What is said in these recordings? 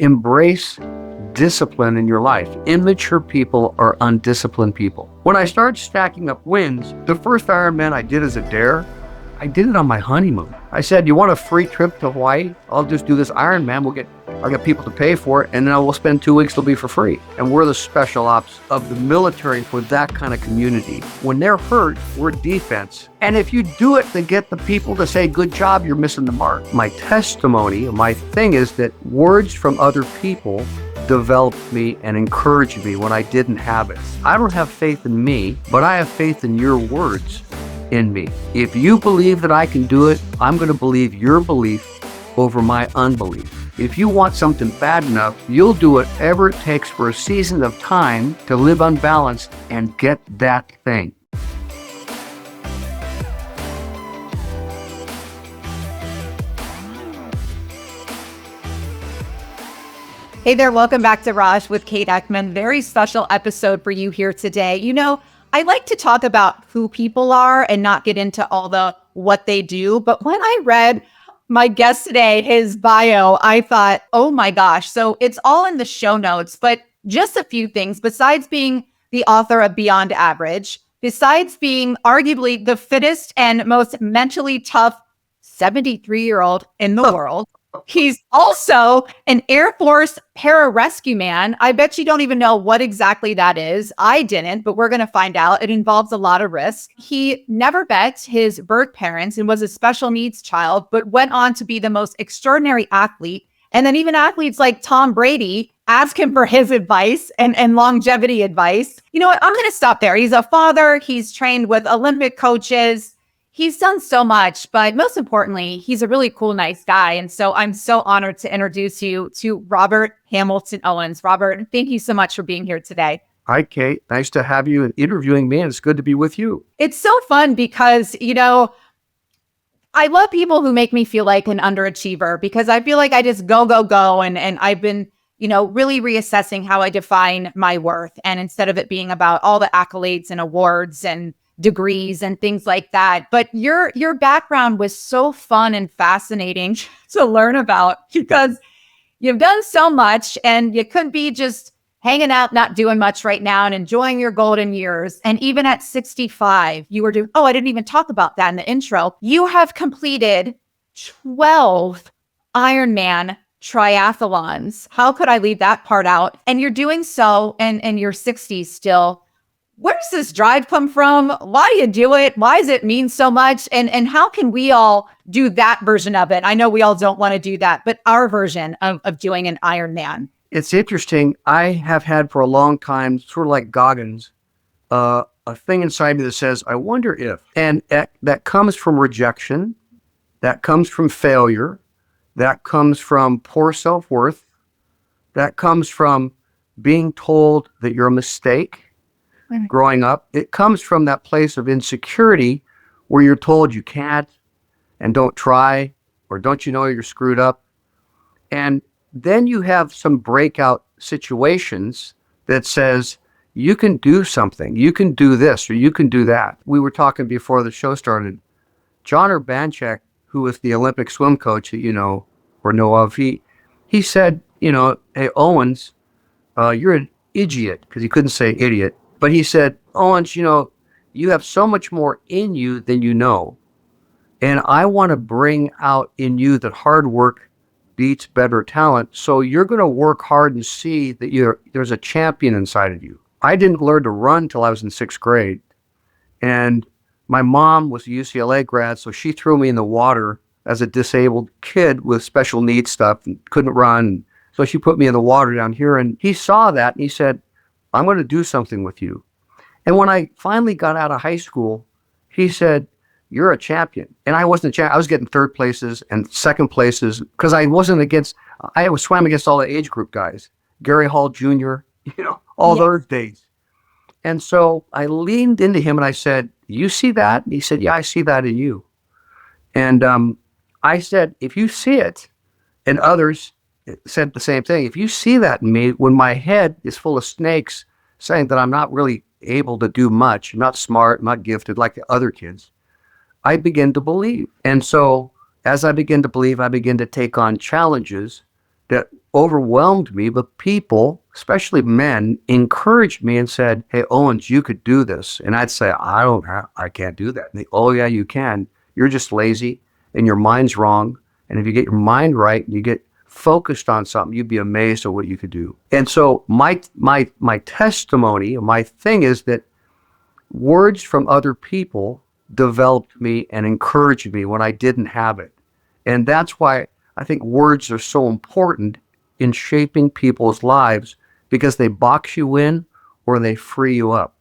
Embrace discipline in your life. Immature people are undisciplined people. When I started stacking up wins, the first Ironman I did as a dare, I did it on my honeymoon. I said, you want a free trip to Hawaii? I'll just do this Ironman. I'll get people to pay for it, and then we'll spend 2 weeks, it'll be for free. And we're the special ops of the military for that kind of community. When they're hurt, we're defense. And if you do it to get the people to say, good job, you're missing the mark. My testimony, my thing is that words from other people developed me and encouraged me when I didn't have it. I don't have faith in me, but I have faith in your words in me. If you believe that I can do it, I'm going to believe your belief over my unbelief. If you want something bad enough, you'll do whatever it takes for a season of time to live unbalanced and get that thing. Hey there, welcome back to Raj with Kate Eckman. Very special episode for you here today. You know, I like to talk about who people are and not get into all the what they do. But when I read my guest today, his bio, I thought, oh my gosh. So it's all in the show notes, but just a few things. Besides being the author of Beyond Average, besides being arguably the fittest and most mentally tough 73-year-old in the world, he's also an Air Force pararescueman. I bet you don't even know what exactly that is. I didn't, but we're going to find out. It involves a lot of risk. He never met his birth parents and was a special needs child, but went on to be the most extraordinary athlete. And then even athletes like Tom Brady ask him for his advice and longevity advice. You know what? I'm going to stop there. He's a father. He's trained with Olympic coaches. He's done so much, but most importantly, he's a really cool, nice guy. And so I'm so honored to introduce you to Robert Hamilton Owens. Robert, thank you so much for being here today. Hi, Kate. Nice to have you and interviewing me, and it's good to be with you. It's so fun because, you know, I love people who make me feel like an underachiever because I feel like I just go. And I've been, you know, really reassessing how I define my worth. And instead of it being about all the accolades and awards and degrees and things like that. But your background was so fun and fascinating to learn about because you've done so much and you couldn't be just hanging out, not doing much right now and enjoying your golden years. And even at 65, you were doing, I didn't even talk about that in the intro. You have completed 12 Ironman triathlons. How could I leave that part out? And you're doing so in your 60s still. Where does this drive come from? Why do you do it? Why does it mean so much? And how can we all do that version of it? I know we all don't want to do that, but our version of doing an Ironman. It's interesting. I have had for a long time, sort of like Goggins, a thing inside me that says, I wonder if. And that comes from rejection. That comes from failure. That comes from poor self-worth. That comes from being told that you're a mistake. Growing up, it comes from that place of insecurity where you're told you can't and don't try, or don't you know you're screwed up. And then you have some breakout situations that says, you can do something, you can do this, or you can do that. We were talking before the show started. John Urbanchek, who was the Olympic swim coach that you know or know of, he said, hey, Owens, you're an idiot, because he couldn't say idiot. But he said, Owens, you have so much more in you than you know. And I want to bring out in you that hard work beats better talent. So you're going to work hard and see that there's a champion inside of you. I didn't learn to run till I was in 6th grade. And my mom was a UCLA grad, so she threw me in the water as a disabled kid with special needs stuff and couldn't run. So she put me in the water down here. And he saw that and he said, I'm going to do something with you. And when I finally got out of high school, he said, you're a champion. And I wasn't a champion. I was getting 3rd places and 2nd places because I swam against all the age group guys, Gary Hall Jr., all those days. And so I leaned into him and I said, you see that? And he said, yeah, I see that in you. And I said, if you see it, and others said the same thing. If you see that in me, when my head is full of snakes saying that I'm not really able to do much, I'm not smart, I'm not gifted like the other kids, I begin to believe. And so as I begin to believe, I begin to take on challenges that overwhelmed me, but people, especially men, encouraged me and said, "Hey, Owens, you could do this." And I'd say, I can't do that. And they, "Oh yeah, you can. You're just lazy and your mind's wrong. And if you get your mind right and you get focused on something, you'd be amazed at what you could do." And so my testimony, my thing is that words from other people developed me and encouraged me when I didn't have it. And that's why I think words are so important in shaping people's lives, because they box you in or they free you up.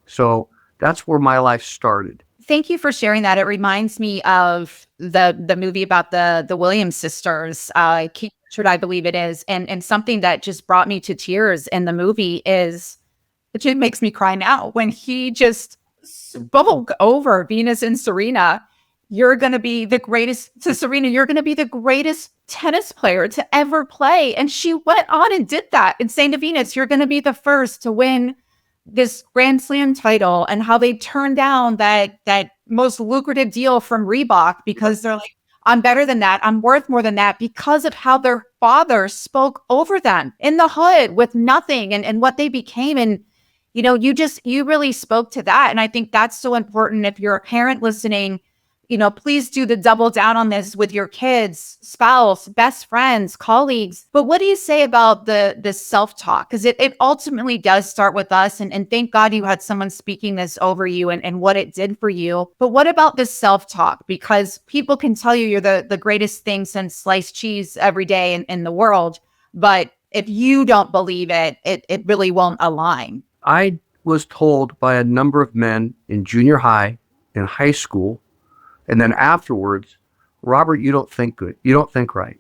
So that's where my life started. Thank you for sharing that. It reminds me of the movie about the Williams sisters, Keith Richard, I believe it is. And something that just brought me to tears in the movie is, it just makes me cry now, when he just spoke over Venus and Serena. "You're going to be the greatest," to Serena, "you're going to be the greatest tennis player to ever play." And she went on and did that, and saying to Venus, "You're going to be the first to win this Grand Slam title," and how they turned down that most lucrative deal from Reebok because they're like, "I'm better than that. I'm worth more than that," because of how their father spoke over them in the hood with nothing, and what they became. And you really spoke to that. And I think that's so important. If you're a parent listening, please do the double down on this with your kids, spouse, best friends, colleagues. But what do you say about the self-talk? Because it ultimately does start with us. And thank God you had someone speaking this over you and what it did for you. But what about this self-talk? Because people can tell you you're the greatest thing since sliced cheese every day in the world. But if you don't believe it, it really won't align. I was told by a number of men in junior high, in high school, and then afterwards, "Robert, you don't think good. You don't think right.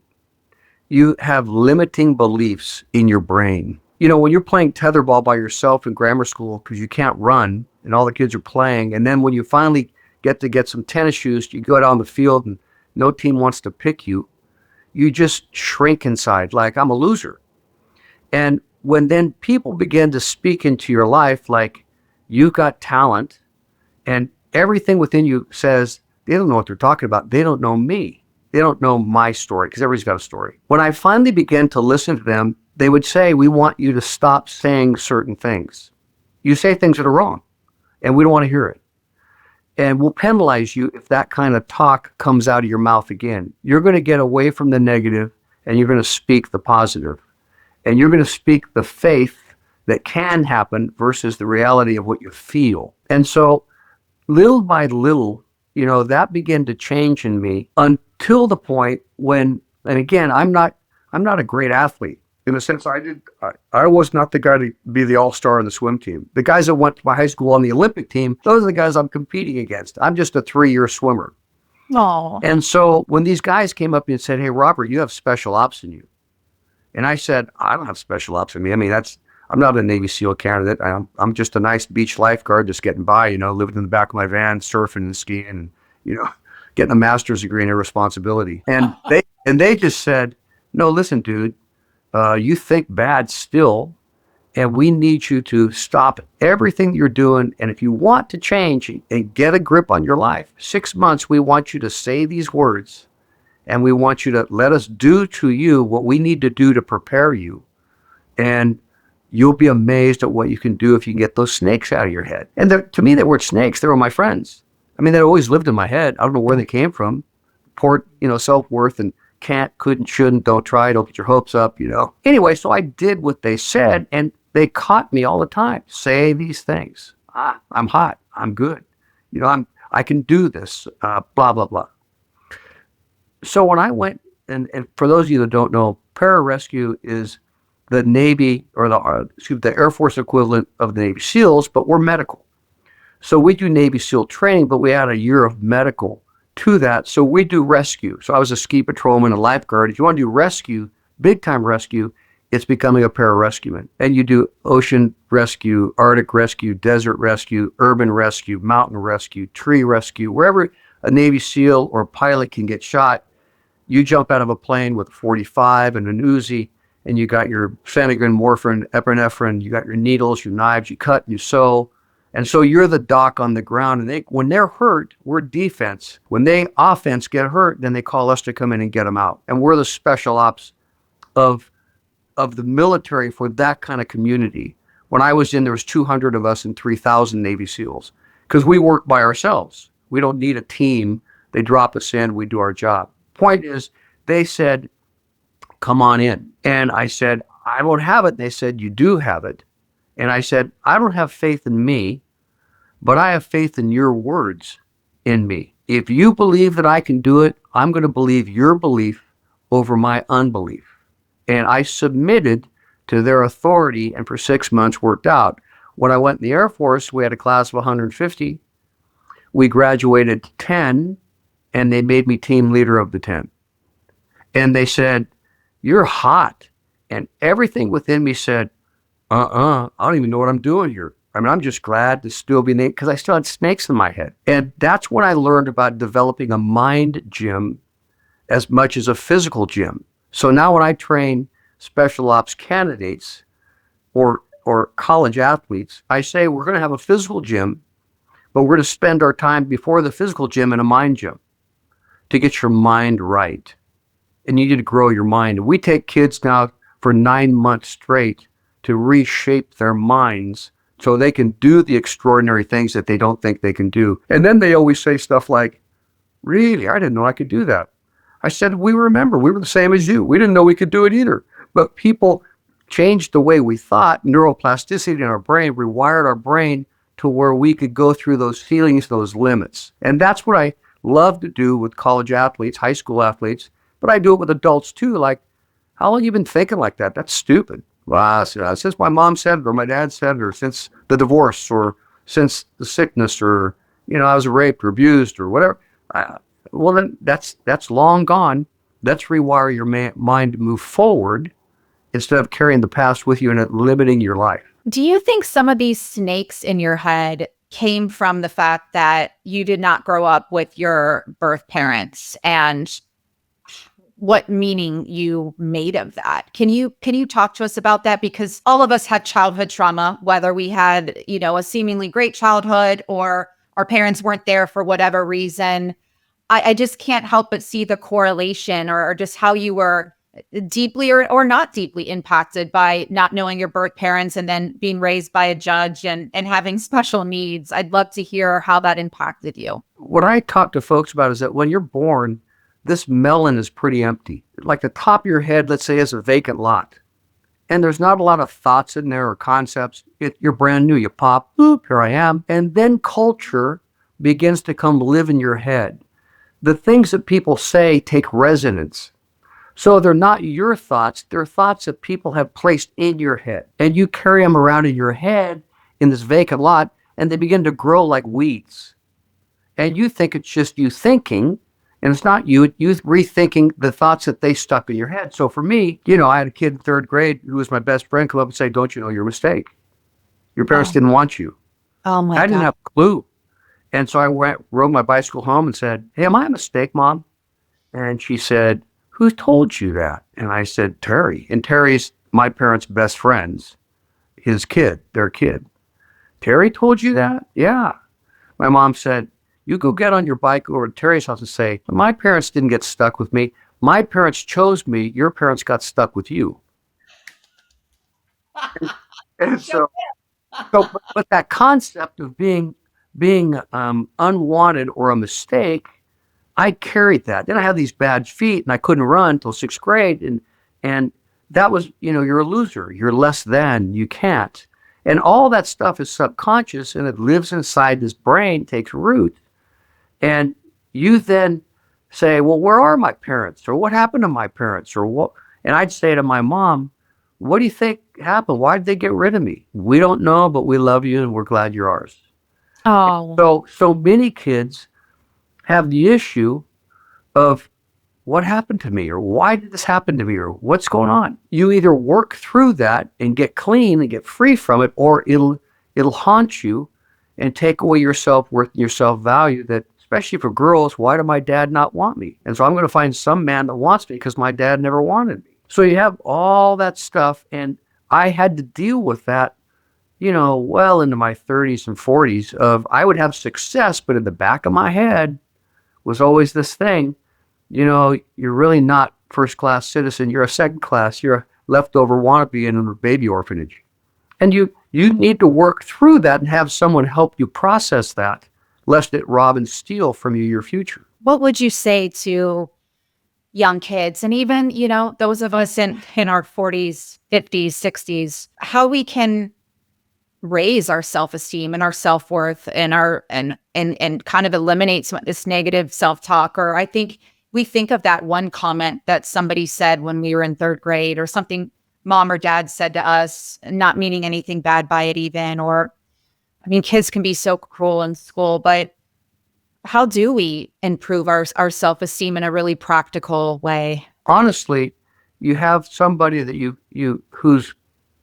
You have limiting beliefs in your brain." When you're playing tetherball by yourself in grammar school because you can't run and all the kids are playing, and then when you finally get some tennis shoes, you go out on the field and no team wants to pick you, you just shrink inside like, "I'm a loser." And when then people begin to speak into your life like, "You got talent," and everything within you says, they don't know what they're talking about. They don't know me. They don't know my story, because everybody's got a story. When I finally began to listen to them, they would say, "We want you to stop saying certain things. You say things that are wrong, and we don't want to hear it. And we'll penalize you if that kind of talk comes out of your mouth again. You're going to get away from the negative, and you're going to speak the positive. And you're going to speak the faith that can happen versus the reality of what you feel." And so little by little, that began to change in me until the point when, and again, I'm not a great athlete in the sense I was not the guy to be the all-star on the swim team. The guys that went to my high school on the Olympic team, those are the guys I'm competing against. I'm just a 3-year swimmer. Oh. And so when these guys came up and said, "Hey, Robert, you have special ops in you." And I said, "I don't have special ops in me. I mean, I'm not a Navy SEAL candidate. I'm just a nice beach lifeguard just getting by, living in the back of my van, surfing and skiing, and, getting a master's degree in irresponsibility." And they just said, "No, listen, dude, you think bad still, and we need you to stop everything you're doing. And if you want to change and get a grip on your life, 6 months, we want you to say these words, and we want you to let us do to you what we need to do to prepare you. And you'll be amazed at what you can do if you can get those snakes out of your head." And to me, they weren't snakes. They were my friends. I mean, they always lived in my head. I don't know where they came from. Poor, self-worth and can't, couldn't, shouldn't, don't try, don't get your hopes up, Anyway, so I did what they said, and they caught me all the time. Say these things. I'm hot. I'm good. I can do this, blah, blah, blah. So when I went, and for those of you that don't know, pararescue is the Navy, or the Air Force equivalent of the Navy SEALs, but we're medical. So we do Navy SEAL training, but we add a year of medical to that. So we do rescue. So I was a ski patrolman, a lifeguard. If you want to do rescue, big time rescue, it's becoming a pararescueman. And you do ocean rescue, Arctic rescue, desert rescue, urban rescue, mountain rescue, tree rescue, wherever a Navy SEAL or pilot can get shot. You jump out of a plane with a 45 and an Uzi, and you got your Phenergan, morphine, epinephrine, you got your needles, your knives, you cut, you sew. And so you're the doc on the ground, and when they're hurt, we're defense. When they offense get hurt, then they call us to come in and get them out. And we're the special ops of of the military for that kind of community. When I was in, there was 200 of us and 3,000 Navy SEALs because we work by ourselves. We don't need a team. They drop us in, we do our job. Point is, they said, come on in. And I said, I don't have it. They said, you do have it. And I said, I don't have faith in me, but I have faith in your words in me. If you believe that I can do it, I'm going to believe your belief over my unbelief. And I submitted to their authority, and for 6 months worked out. When I went in the Air Force, we had a class of 150. We graduated 10, and they made me team leader of the 10. And they said, you're hot. And everything within me said, I don't even know what I'm doing here. I mean, I'm just glad to still be named because I still had snakes in my head. And that's when I learned about developing a mind gym as much as a physical gym. So now when I train special ops candidates or college athletes, I say we're going to have a physical gym, but we're going to spend our time before the physical gym in a mind gym to get your mind right. And you need to grow your mind. And we take kids now for 9 months straight to reshape their minds so they can do the extraordinary things that they don't think they can do. And then they always say stuff like, really, I didn't know I could do that. I said, we were the same as you. We didn't know we could do it either. But people changed the way we thought. Neuroplasticity in our brain rewired our brain to where we could go through those feelings, those limits. And that's what I love to do with college athletes, high school athletes, but I do it with adults too. Like, how long have you been thinking like that? That's stupid. Well, since my mom said it, or my dad said it, or since the divorce, or since the sickness, or, I was raped or abused or whatever. Well, then that's long gone. Let's rewire your mind to move forward instead of carrying the past with you and it limiting your life. Do you think some of these snakes in your head came from the fact that you did not grow up with your birth parents and what meaning you made of that? Can you talk to us about that? Because all of us had childhood trauma, whether we had, a seemingly great childhood or our parents weren't there for whatever reason. I just can't help but see the correlation or just how you were deeply or not deeply impacted by not knowing your birth parents and then being raised by a judge and having special needs. I'd love to hear how that impacted you. What I talk to folks about is that when you're born, this melon is pretty empty. Like the top of your head, let's say, is a vacant lot. And there's not a lot of thoughts in there or concepts. You're brand new. You pop, boop, here I am. And then culture begins to come live in your head. The things that people say take resonance. So they're not your thoughts. They're thoughts that people have placed in your head. And you carry them around in your head in this vacant lot, and they begin to grow like weeds. And you think it's just you thinking, and it's not you rethinking the thoughts that they stuck in your head. So for me, I had a kid in third grade who was my best friend come up and say, don't you know your mistake? Your parents didn't want you. Oh my God. I didn't have a clue. And so I rode my bicycle home and said, hey, am I a mistake, Mom? And she said, who told you that? And I said, Terry. And Terry's my parents' best friends, their kid. Terry told you that? Yeah. My mom said, you go get on your bike over to Terry's house and say, my parents didn't get stuck with me. My parents chose me. Your parents got stuck with you. And so but that concept of being unwanted or a mistake, I carried that. Then I had these bad feet and I couldn't run until sixth grade. And that was, you're a loser. You're less than. You can't. And all that stuff is subconscious and it lives inside this brain, takes root. And you then say, well, where are my parents? Or what happened to my parents? Or what? And I'd say to my mom, what do you think happened? Why did they get rid of me? We don't know, but we love you and we're glad you're ours. Oh. So many kids have the issue of what happened to me, or why did this happen to me, or what's going on? You either work through that and get clean and get free from it, or it'll haunt you and take away your self-worth and your self-value that, especially for girls, why did my dad not want me? And so I'm going to find some man that wants me because my dad never wanted me. So you have all that stuff, and I had to deal with that, well into my 30s and 40s of I would have success, but in the back of my head was always this thing, you're really not first-class citizen. You're a second class. You're a leftover wannabe in a baby orphanage. And you need to work through that and have someone help you process that, lest it rob and steal from you your future. What would you say to young kids and even, those of us in our 40s, 50s, 60s, how we can raise our self-esteem and our self-worth and our and kind of eliminate some of this negative self-talk? Or I think we think of that one comment that somebody said when we were in third grade, or something mom or dad said to us, not meaning anything bad by it even. Or, I mean, kids can be so cruel in school, but how do we improve our self-esteem in a really practical way? Honestly, you have somebody that you who's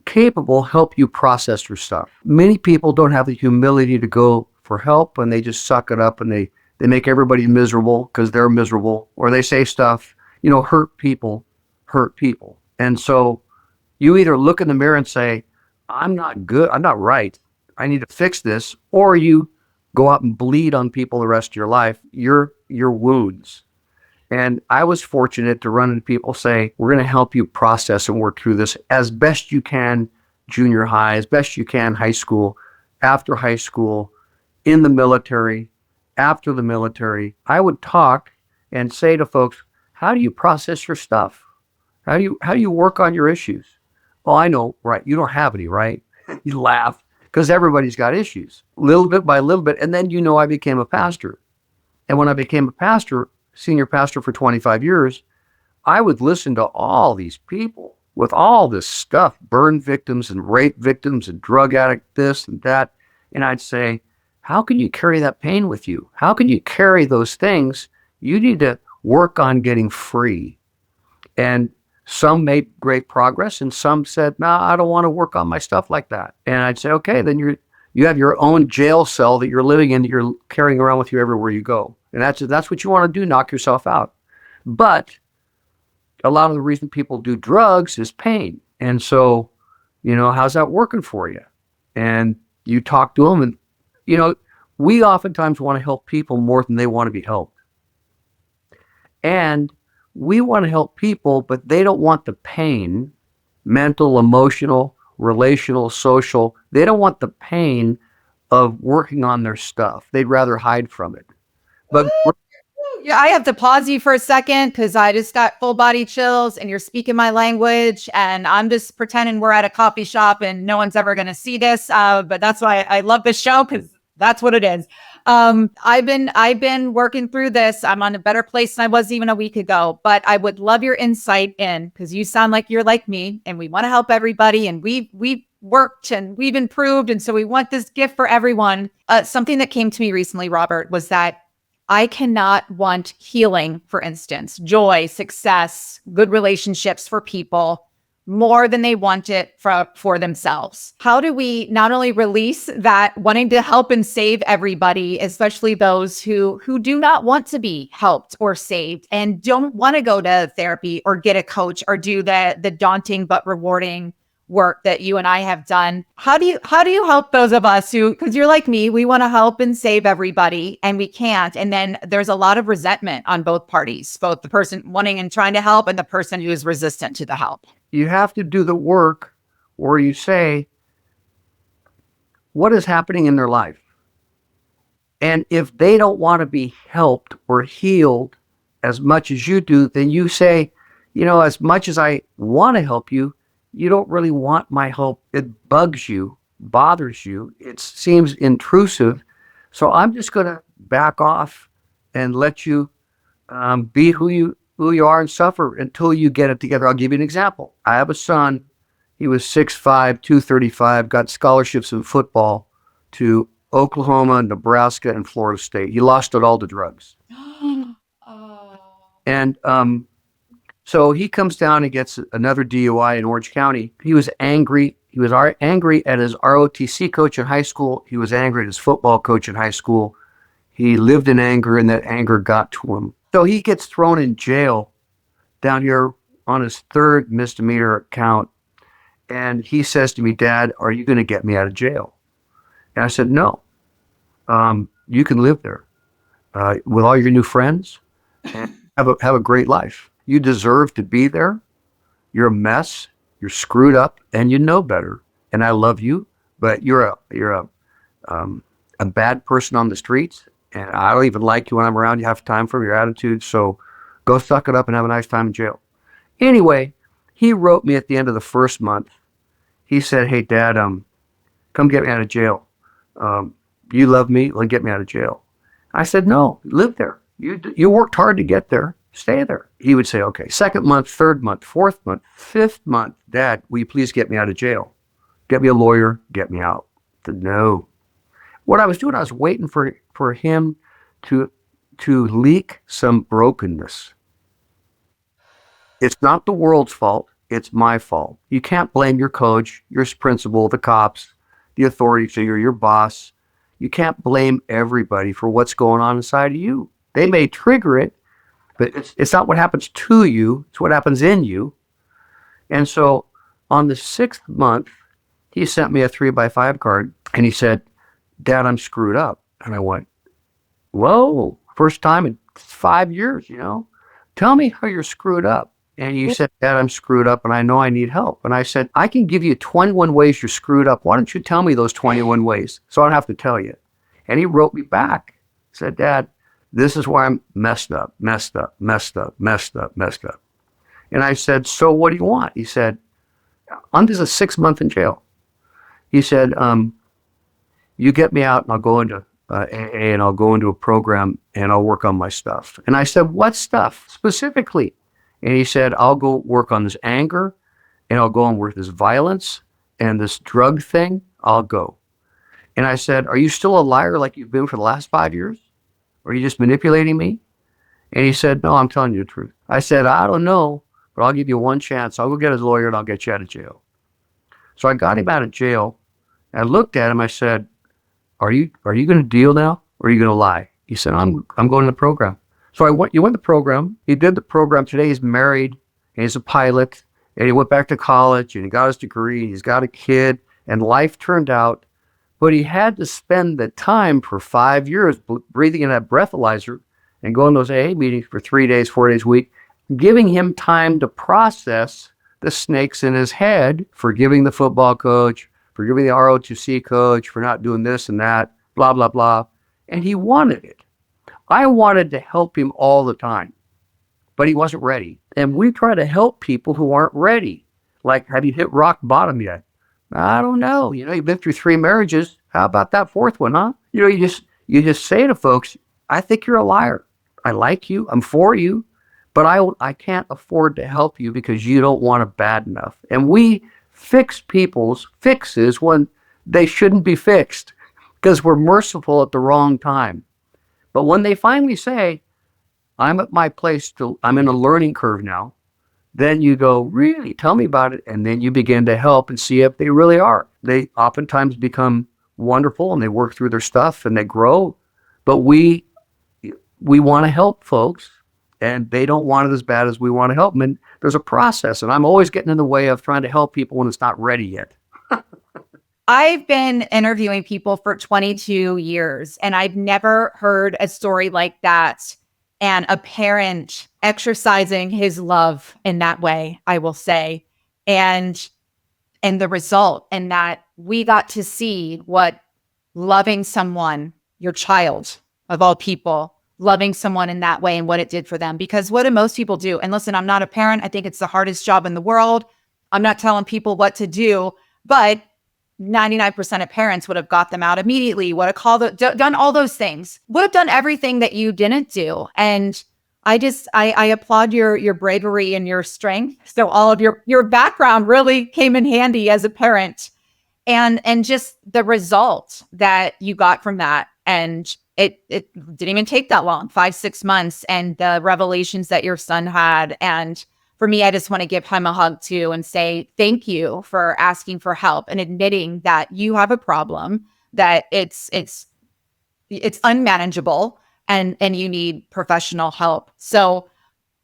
capable help you process your stuff. Many people don't have the humility to go for help, and they just suck it up, and they make everybody miserable because they're miserable, or they say stuff, hurt people. And so you either look in the mirror and say, I'm not good, I'm not right, I need to fix this, or you go out and bleed on people the rest of your life, your wounds. And I was fortunate to run into people say, we're going to help you process and work through this as best you can, junior high, as best you can, high school, after high school, in the military, after the military. I would talk and say to folks, how do you process your stuff? How do you work on your issues? Oh, I know, right? You don't have any, right? You laugh because everybody's got issues, little bit by little bit. And then, I became a pastor. And when I became a pastor, senior pastor for 25 years, I would listen to all these people with all this stuff, burn victims and rape victims and drug addict this and that. And I'd say, how can you carry that pain with you? How can you carry those things? You need to work on getting free. And some made great progress, and some said, "No, I don't want to work on my stuff like that." And I'd say, okay, then you have your own jail cell that you're living in, that you're carrying around with you everywhere you go. And that's what you want to do, knock yourself out. But a lot of the reason people do drugs is pain. And so, how's that working for you? And you talk to them, and, we oftentimes want to help people more than they want to be helped. And we want to help people, but they don't want the pain, mental, emotional, relational, social. They don't want the pain of working on their stuff. They'd rather hide from it. But Yeah, I have to pause you for a second because I just got full body chills and you're speaking my language, and I'm just pretending we're at a coffee shop and no one's ever going to see this. But that's why I love this show, because that's what it is. I've been working through this. I'm on a better place than I was even a week ago, but I would love your insight in, because you sound like you're like me and we want to help everybody, and we've worked and we've improved. And so we want this gift for everyone. Something that came to me recently, Robert, was that I cannot want healing, for instance, joy, success, good relationships for people more than they want it for themselves. How do we not only release that wanting to help and save everybody, especially those who do not want to be helped or saved and don't want to go to therapy or get a coach or do the daunting but rewarding work that you and I have done? How do you help those of us who, because you're like me, we want to help and save everybody and we can't. And then there's a lot of resentment on both parties, both the person wanting and trying to help and the person who is resistant to the help. You have to do the work where you say, what is happening in their life? And if they don't want to be helped or healed as much as you do, then you say, as much as I want to help you, you don't really want my help. It bugs you, bothers you. It seems intrusive. So I'm just going to back off and let you be who you are and suffer until you get it together. I'll give you an example. I have a son. He was 6'5", 235, got scholarships in football to Oklahoma, Nebraska, and Florida State. He lost it all to drugs. Oh. And so he comes down and gets another DUI in Orange County. He was angry. He was angry at his ROTC coach in high school. He was angry at his football coach in high school. He lived in anger, and that anger got to him. So he gets thrown in jail down here on his third misdemeanor count. And he says to me, "Dad, are you going to get me out of jail?" And I said, "No. You can live there with all your new friends and have a great life. You deserve to be there. You're a mess. You're screwed up and you know better. And I love you, but you're a bad person on the streets, and I don't even like you when I'm around you half the time from your attitude. So go suck it up and have a nice time in jail. Anyway, he wrote me at the end of the first month. He said, "Hey, Dad, come get me out of jail. You love me, well, get me out of jail." I said, "No, live there. You worked hard to get there. Stay there." He would say, "Okay, second month, third month, fourth month, fifth month, Dad, will you please get me out of jail? Get me a lawyer, get me out." I said, "No." What I was doing, I was waiting for him to leak some brokenness. It's not the world's fault. It's my fault. You can't blame your coach, your principal, the cops, the authority figure, your boss. You can't blame everybody for what's going on inside of you. They may trigger it, but it's not what happens to you. It's what happens in you. And so on the 6th month, he sent me a 3x5 card and he said, "Dad, I'm screwed up." And I went, "Whoa, first time in 5 years, Tell me how you're screwed up." And he said, "Dad, I'm screwed up and I know I need help." And I said, "I can give you 21 ways you're screwed up. Why don't you tell me those 21 ways so I don't have to tell you?" And he wrote me back, said, "Dad, this is why I'm messed up, messed up, messed up, messed up, messed up." And I said, "So what do you want?" He said, "I'm just a 6 month in jail." He said, "You get me out and I'll go into AA and I'll go into a program and I'll work on my stuff." And I said, "What stuff specifically?" And he said, "I'll go work on this anger and I'll go on with this violence and this drug thing. I'll go." And I said, "Are you still a liar like you've been for the last 5 years? Or are you just manipulating me?" And he said, "No, I'm telling you the truth." I said, "I don't know, but I'll give you one chance. I'll go get his lawyer and I'll get you out of jail." So I got him out of jail. I looked at him. I said, Are you going to deal now, or are you going to lie?" He said, I'm going to the program." So you went to the program. He did the program. Today he's married, and he's a pilot, and he went back to college, and he got his degree, and he's got a kid, and life turned out. But he had to spend the time for 5 years breathing in that breathalyzer and going to those AA meetings for 3 days, 4 days a week, giving him time to process the snakes in his head, forgiving the football coach, forgiving the ROTC coach for not doing this and that, blah, blah, blah. And he wanted it. I wanted to help him all the time, but he wasn't ready. And we try to help people who aren't ready. Like, have you hit rock bottom yet? I don't know. You've been through 3 marriages. How about that 4th one, huh? You just say to folks, "I think you're a liar. I like you. I'm for you, but I can't afford to help you because you don't want it bad enough." And we fix people's fixes when they shouldn't be fixed because we're merciful at the wrong time. But when they finally say, "I'm at my place, I'm in a learning curve now," then you go, "Really? Tell me about it." And then you begin to help and see if they really are. They oftentimes become wonderful and they work through their stuff and they grow. But we want to help folks, and they don't want it as bad as we want to help them. And there's a process, and I'm always getting in the way of trying to help people when it's not ready yet. I've been interviewing people for 22 years, and I've never heard a story like that, and a parent exercising his love in that way, I will say, and the result, and that we got to see what loving someone, your child of all people, loving someone in that way and what it did for them. Because what do most people do? And listen, I'm not a parent. I think it's the hardest job in the world. I'm not telling people what to do, but 99% of parents would have got them out immediately, would have done all those things, would have done everything that you didn't do. And I applaud your bravery and your strength. So all of your background really came in handy as a parent, and just the result that you got from that. And it didn't even take that long, 5-6 months, and the revelations that your son had. And for me, I just want to give him a hug too and say thank you for asking for help and admitting that you have a problem, that it's unmanageable, and you need professional help. So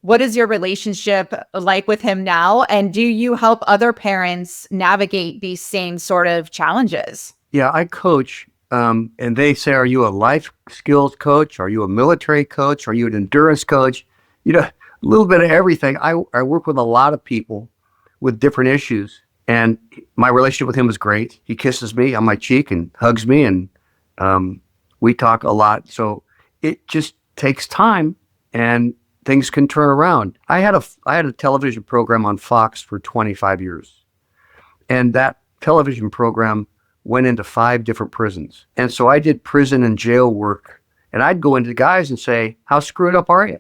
what is your relationship like with him now? And do you help other parents navigate these same sort of challenges? Yeah, I coach, and they say, "Are you a life skills coach? Are you a military coach? Are you an endurance coach?" A little bit of everything. I work with a lot of people with different issues. And my relationship with him is great. He kisses me on my cheek and hugs me, and we talk a lot. So it just takes time, and things can turn around. I had a television program on Fox for 25 years, and that television program went into 5 different prisons. And so I did prison and jail work, and I'd go into guys and say, "How screwed up are you?"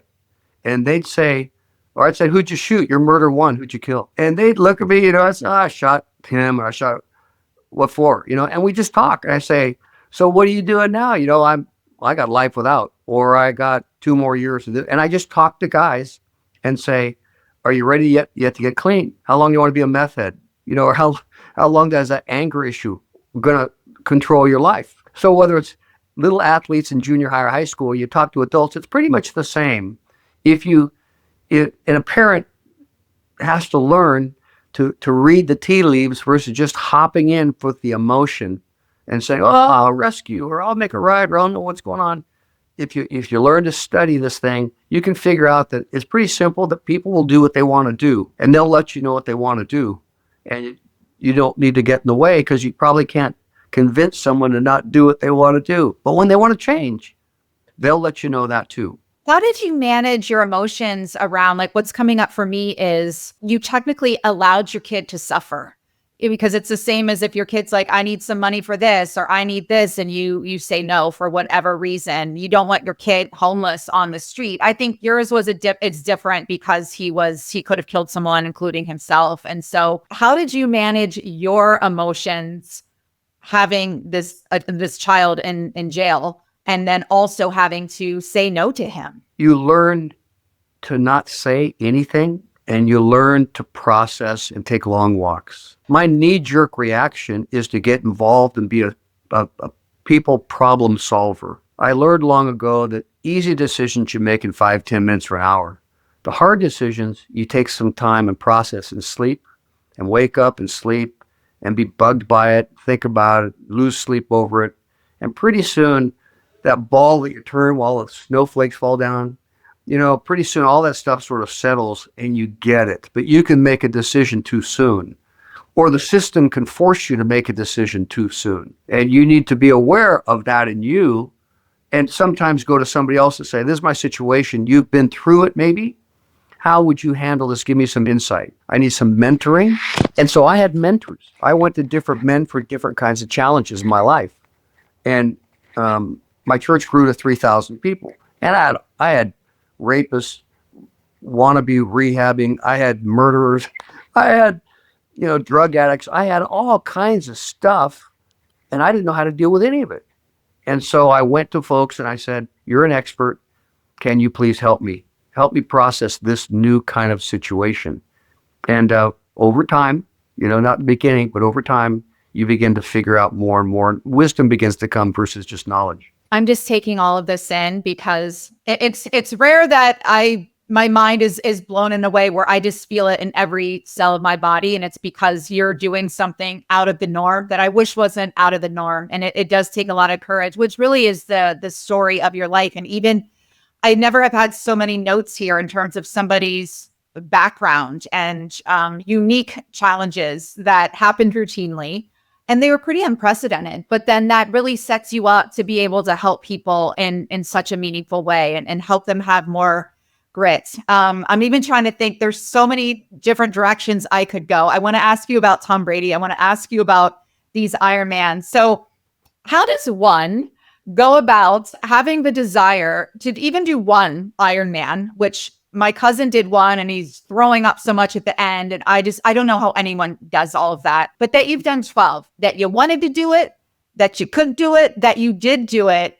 And they'd say, or I'd say, "Who'd you shoot? You're murder one. Who'd you kill?" And they'd look at me, I say, "I shot him," or "I shot, what for?" And we just talk. And I say, "So what are you doing now?" I got life without, or I got 2 more years to do. And I just talk to guys and say, "Are you ready yet to get clean? How long do you want to be a meth head? Or how long does that anger issue going to control your life?" So whether it's little athletes in junior high or high school, you talk to adults, it's pretty much the same. And a parent has to learn to read the tea leaves versus just hopping in with the emotion and saying, "Oh, I'll rescue," or "I'll make a ride," or "I don't know what's going on." If you learn to study this thing, you can figure out that it's pretty simple, that people will do what they want to do, and they'll let you know what they want to do. And you don't need to get in the way, because you probably can't convince someone to not do what they want to do. But when they want to change, they'll let you know that too. How did you manage your emotions around, like, what's coming up for me is you technically allowed your kid to suffer, because it's the same as if your kid's like, "I need some money for this," or "I need this," and you say no for whatever reason. You don't want your kid homeless on the street. I think yours was it's different because he could have killed someone, including himself. And so how did you manage your emotions having this child in jail, and then also having to say no to him? You learn to not say anything, and you learn to process and take long walks. My knee-jerk reaction is to get involved and be a people problem solver. I learned long ago that easy decisions you make in 5-10 minutes or an hour. The hard decisions, you take some time and process and sleep, and wake up and sleep and be bugged by it, think about it, lose sleep over it. And pretty soon, that ball that you turn while the snowflakes fall down, pretty soon all that stuff sort of settles and you get it. But you can make a decision too soon, or the system can force you to make a decision too soon. And you need to be aware of that in you, and sometimes go to somebody else and say, "This is my situation. You've been through it maybe. How would you handle this? Give me some insight. I need some mentoring." And so I had mentors. I went to different men for different kinds of challenges in my life. And my church grew to 3,000 people. And I had rapists, wannabe rehabbing. I had murderers. I had, drug addicts. I had all kinds of stuff, and I didn't know how to deal with any of it. And so I went to folks and I said, "You're an expert. Can you please help me? Help me process this new kind of situation." And over time, not in the beginning, but over time, you begin to figure out more and more. Wisdom begins to come versus just knowledge. I'm just taking all of this in because it's rare that my mind is blown in a way where I just feel it in every cell of my body. And it's because you're doing something out of the norm that I wish wasn't out of the norm. And it does take a lot of courage, which really is the story of your life. And even I never have had so many notes here in terms of somebody's background and unique challenges that happened routinely. And they were pretty unprecedented, but then that really sets you up to be able to help people in such a meaningful way and help them have more grit. I'm even trying to think, there's so many different directions I could go. I want to ask you about Tom Brady. I want to ask you about these Ironman. So how does one go about having the desire to even do one Ironman, which my cousin did one and he's throwing up so much at the end. And I don't know how anyone does all of that, but that you've done 12, that you wanted to do it, that you couldn't do it, that you did do it.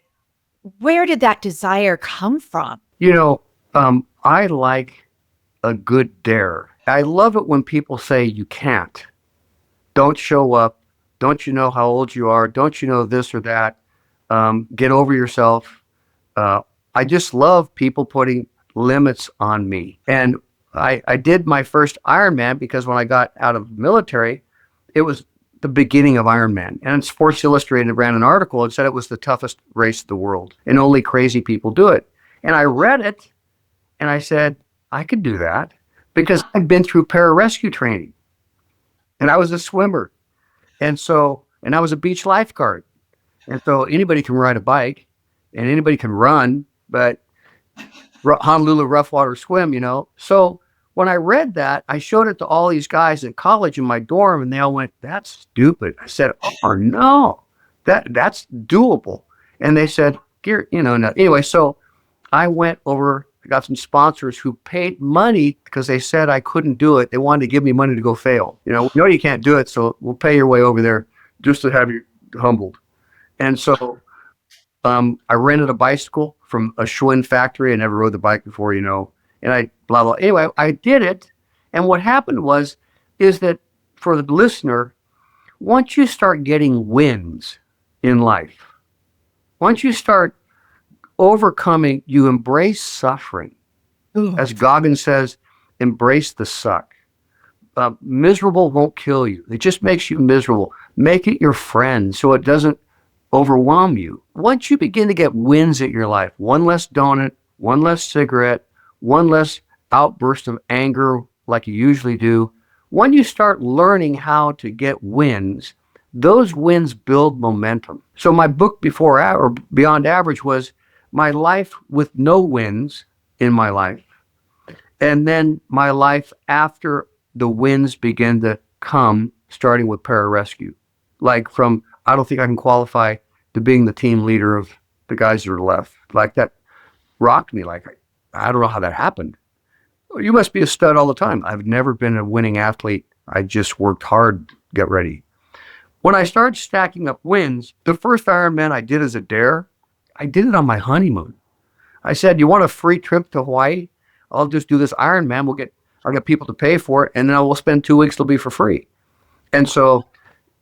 Where did that desire come from? I like a good dare. I love it when people say you can't. Don't show up. Don't you know how old you are? Don't you know this or that? Get over yourself. I just love people putting limits on me. And I did my first Ironman because when I got out of the military, it was the beginning of Ironman. And Sports Illustrated ran an article and said it was the toughest race in the world and only crazy people do it. And I read it and I said, I could do that because I'd been through pararescue training. and I was a swimmer. And I was a beach lifeguard. And so anybody can ride a bike and anybody can run, but Honolulu rough water swim, So when I read that, I showed it to all these guys in college in my dorm, and they all went, "That's stupid." I said, "Oh no, that's doable." And they said, no. Anyway, so I went over, I got some sponsors who paid money because they said I couldn't do it. They wanted to give me money to go fail. You can't do it, so we'll pay your way over there just to have you humbled. And so I rented a bicycle from a Schwinn factory. I never rode the bike before, and I blah, blah. Anyway, I did it. And what happened is that for the listener, once you start getting wins in life, once you start overcoming, you embrace suffering. Ooh. As Goggins says, embrace the suck. Miserable won't kill you. It just makes you miserable. Make it your friend so it doesn't overwhelm you. Once you begin to get wins at your life, one less donut, one less cigarette, one less outburst of anger like you usually do, when you start learning how to get wins, those wins build momentum. So my book Beyond Average was my life with no wins in my life, and then my life after the wins begin to come, starting with pararescue. Like from, I don't think I can qualify, to being the team leader of the guys that are left. Like that rocked me. Like, I don't know how that happened. You must be a stud all the time. I've never been a winning athlete. I just worked hard, get ready. When I started stacking up wins, the first Ironman I did as a dare, I did it on my honeymoon. I said, "You want a free trip to Hawaii? I'll just do this Ironman. I'll get people to pay for it, and then we'll spend 2 weeks. It'll be for free." And so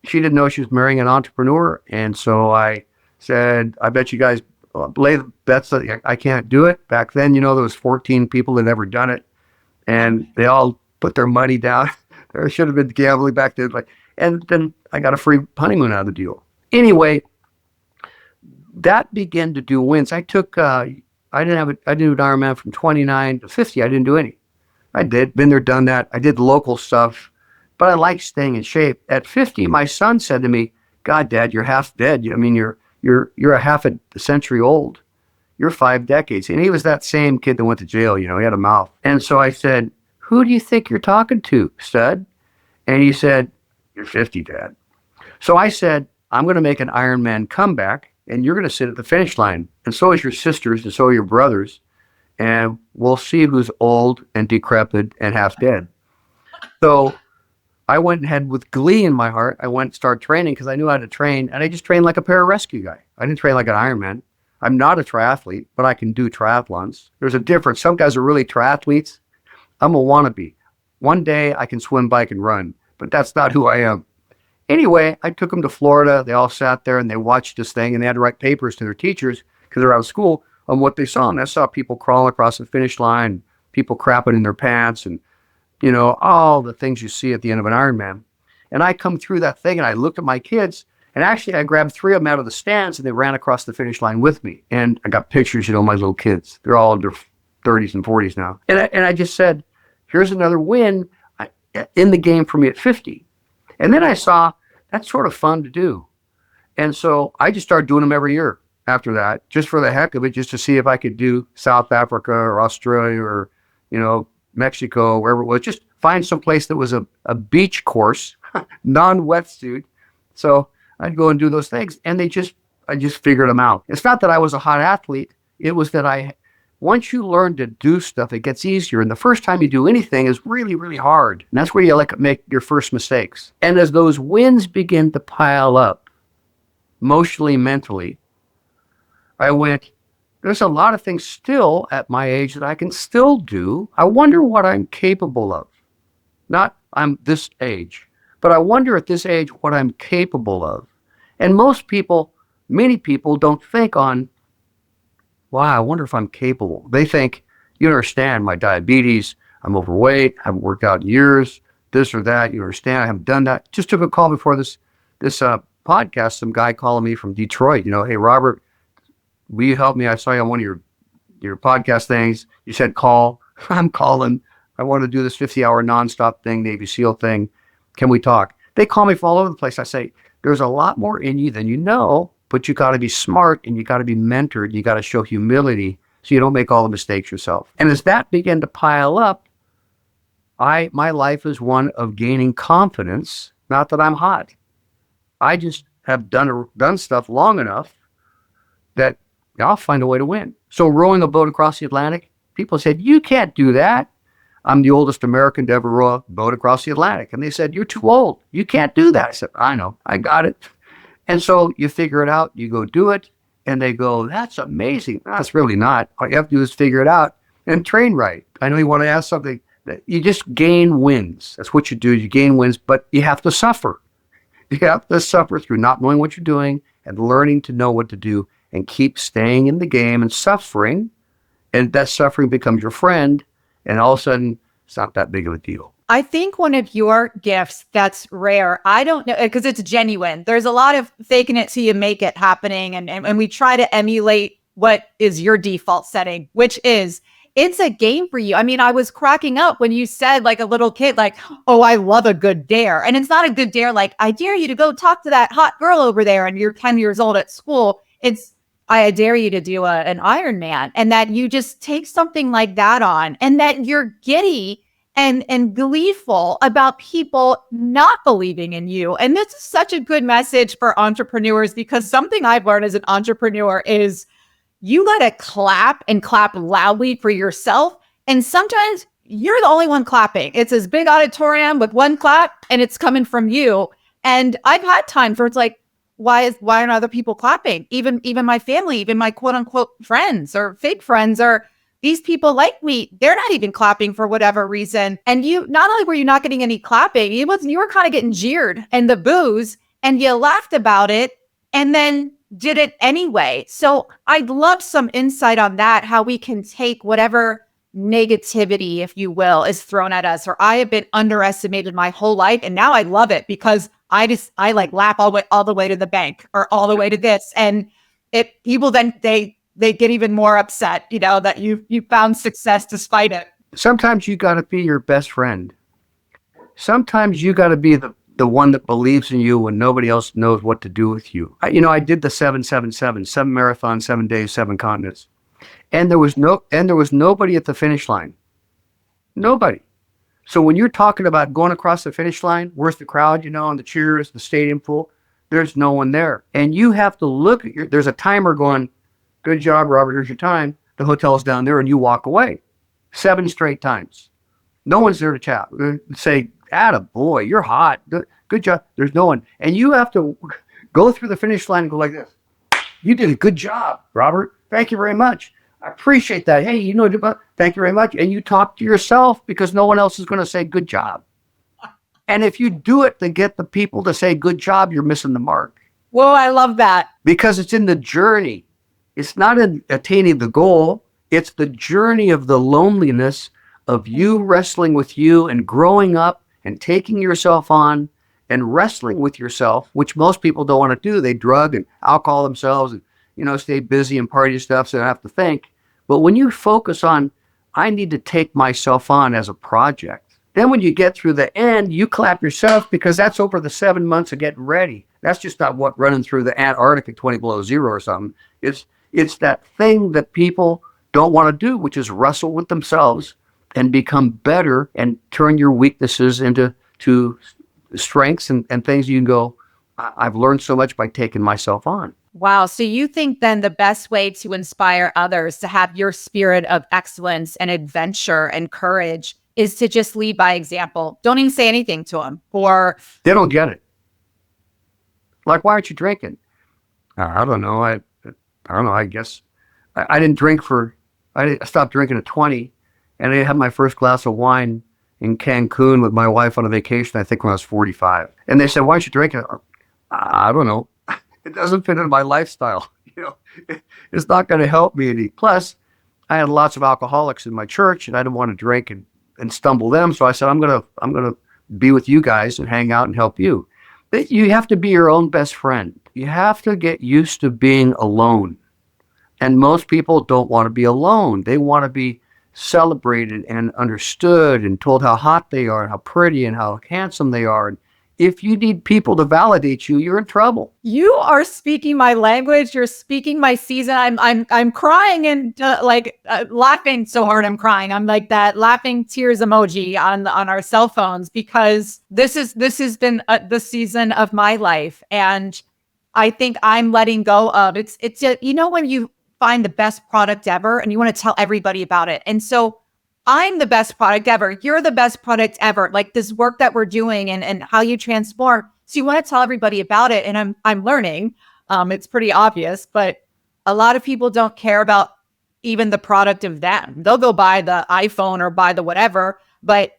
she didn't know she was marrying an entrepreneur. And so I said, "I bet you guys lay the bets that I can't do it." Back then, there was 14 people that had never done it. And they all put their money down. There should have been gambling back then. And then I got a free honeymoon out of the deal. Anyway, that began to do wins. I didn't do an Ironman from 29 to 50. I didn't do any. I did, been there, done that. I did local stuff, but I like staying in shape. At 50, my son said to me, "God, Dad, you're half dead. I mean, you're a half a century old. You're 5 decades." And he was that same kid that went to jail. He had a mouth. And so I said, "Who do you think you're talking to, stud?" And he said, "You're 50, Dad." So I said, "I'm going to make an Ironman comeback, and you're going to sit at the finish line. And so is your sisters, and so are your brothers. And we'll see who's old and decrepit and half dead." So I went ahead with glee in my heart. I went and started training because I knew how to train. And I just trained like a pararescue guy. I didn't train like an Ironman. I'm not a triathlete, but I can do triathlons. There's a difference. Some guys are really triathletes. I'm a wannabe. One day I can swim, bike, and run, but that's not who I am. Anyway, I took them to Florida. They all sat there and they watched this thing, and they had to write papers to their teachers because they're out of school on what they saw. And I saw people crawling across the finish line, people crapping in their pants, and all the things you see at the end of an Ironman. And I come through that thing and I looked at my kids, and actually I grabbed 3 of them out of the stands and they ran across the finish line with me. And I got pictures, my little kids. They're all in their 30s and 40s now. And I just said, here's another win in the game for me at 50. And then I saw that's sort of fun to do. And so I just started doing them every year after that, just for the heck of it, just to see if I could do South Africa or Australia or, Mexico, wherever it was. Just find some place that was a beach course, non-wetsuit. So I'd go and do those things, and I just figured them out. It's not that I was a hot athlete. It was that once you learn to do stuff, it gets easier. And the first time you do anything is really, really hard. And that's where you make your first mistakes. And as those wins begin to pile up, emotionally, mentally, I went, there's a lot of things still at my age that I can still do. I wonder what I'm capable of. Not I'm this age, but I wonder at this age what I'm capable of. And many people don't think on, wow, I wonder if I'm capable. They think, you understand my diabetes, I'm overweight, I haven't worked out in years, this or that, you understand, I haven't done that. Just took a call before this podcast, some guy calling me from Detroit, "Hey, Robert, will you help me? I saw you on one of your podcast things. You said call." I'm calling. I want to do this 50-hour nonstop thing, Navy SEAL thing. Can we talk? They call me from all over the place. I say, there's a lot more in you than you know, but you got to be smart and you got to be mentored. You got to show humility so you don't make all the mistakes yourself. And as that began to pile up, my life is one of gaining confidence. Not that I'm hot. I just have done stuff long enough that I'll find a way to win. So rowing a boat across the Atlantic, people said, you can't do that. I'm the oldest American to ever row a boat across the Atlantic. And they said, you're too old. You can't do that. I said, I know, I got it. And so you figure it out, you go do it, and they go, that's amazing. No, it's really not. All you have to do is figure it out and train right. I know you want to ask something. You just gain wins. That's what you do. You gain wins, but you have to suffer. You have to suffer through not knowing what you're doing and learning to know what to do and keep staying in the game and suffering. And that suffering becomes your friend. And all of a sudden, it's not that big of a deal. I think one of your gifts that's rare, I don't know, because it's genuine. There's a lot of faking it till you make it happening. And we try to emulate what is your default setting, which is it's a game for you. I mean, I was cracking up when you said like a little kid, like, oh, I love a good dare. And it's not a good dare. Like, I dare you to go talk to that hot girl over there and you're 10 years old at school. It's, I dare you to do an Ironman, and that you just take something like that on and that you're giddy and gleeful about people not believing in you. And this is such a good message for entrepreneurs, because something I've learned as an entrepreneur is you got to clap and clap loudly for yourself. And sometimes you're the only one clapping. It's this big auditorium with one clap and it's coming from you. And I've had times where it's like, why aren't other people clapping? Even my family, even my quote unquote friends or fake friends, or these people like me, they're not even clapping for whatever reason. And you, not only were you not getting any clapping, you were kind of getting jeered and the boos, and you laughed about it and then did it anyway. So I'd love some insight on that, how we can take whatever negativity, if you will, is thrown at us, or I have been underestimated my whole life. And now I love it because I like laugh all the way to the bank or all the way to this. And people then they get even more upset, that you found success despite it. Sometimes you got to be your best friend. Sometimes you got to be the one that believes in you when nobody else knows what to do with you. I did the 7-7-7, 7 marathons, 7 days, 7 continents. And there was nobody at the finish line. Nobody. So when you're talking about going across the finish line, where's the crowd, and the cheers, the stadium full, there's no one there. And you have to look at there's a timer going, good job, Robert, here's your time. The hotel's down there, and you walk away 7 straight times. No one's there to chat. Say, attaboy, you're hot. Good job. There's no one. And you have to go through the finish line and go like this. You did a good job, Robert. Thank you very much. I appreciate that. Hey, thank you very much. And you talk to yourself because no one else is going to say good job. And if you do it to get the people to say good job, you're missing the mark. Whoa, I love that. Because it's in the journey. It's not in attaining the goal. It's the journey of the loneliness of you wrestling with you and growing up and taking yourself on and wrestling with yourself, which most people don't want to do. They drug and alcohol themselves and, stay busy and party stuff so they don't have to think. But when you focus on, I need to take myself on as a project, then when you get through the end, you clap yourself because that's over the 7 months of getting ready. That's just not running through the Antarctic at 20 below zero or something. It's that thing that people don't want to do, which is wrestle with themselves and become better and turn your weaknesses into strengths and things you can go, I've learned so much by taking myself on. Wow. So you think then the best way to inspire others to have your spirit of excellence and adventure and courage is to just lead by example. Don't even say anything to them, or they don't get it. Like, why aren't you drinking? I don't know. I don't know. I guess I didn't drink I stopped drinking at 20, and I had my first glass of wine in Cancun with my wife on a vacation, I think when I was 45. And they said, why aren't you drinking? I don't know. It doesn't fit into my lifestyle. It's not going to help me any. Plus, I had lots of alcoholics in my church, and I didn't want to drink and stumble them. So I said, I'm gonna be with you guys and hang out and help you. You have to be your own best friend. You have to get used to being alone. And most people don't want to be alone. They want to be celebrated and understood and told how hot they are and how pretty and how handsome they are. And if you need people to validate you, you're in trouble. You are speaking my language. You're speaking my season. I'm crying and laughing so hard I'm crying. I'm like that laughing tears emoji on our cell phones, because this has been the season of my life, and I think I'm letting go of it's when you find the best product ever and you want to tell everybody about it. And so I'm the best product ever. You're the best product ever. Like this work that we're doing and how you transform. So you want to tell everybody about it. And I'm learning. It's pretty obvious, but a lot of people don't care about even the product of them. They'll go buy the iPhone or buy the whatever. But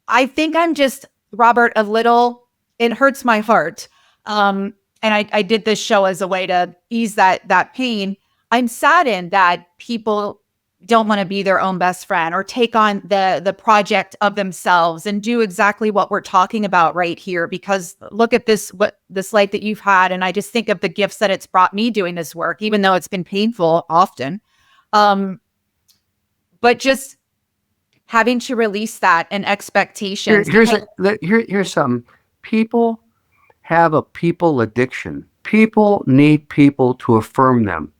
I think I'm just, Robert, it hurts my heart. And I did this show as a way to ease that pain. I'm saddened that people don't want to be their own best friend or take on the project of themselves and do exactly what we're talking about right here. Because look at this life that you've had. And I just think of the gifts that it's brought me doing this work, even though it's been painful often. But just having to release that and expectations. Here's something. People have a people addiction. People need people to affirm them.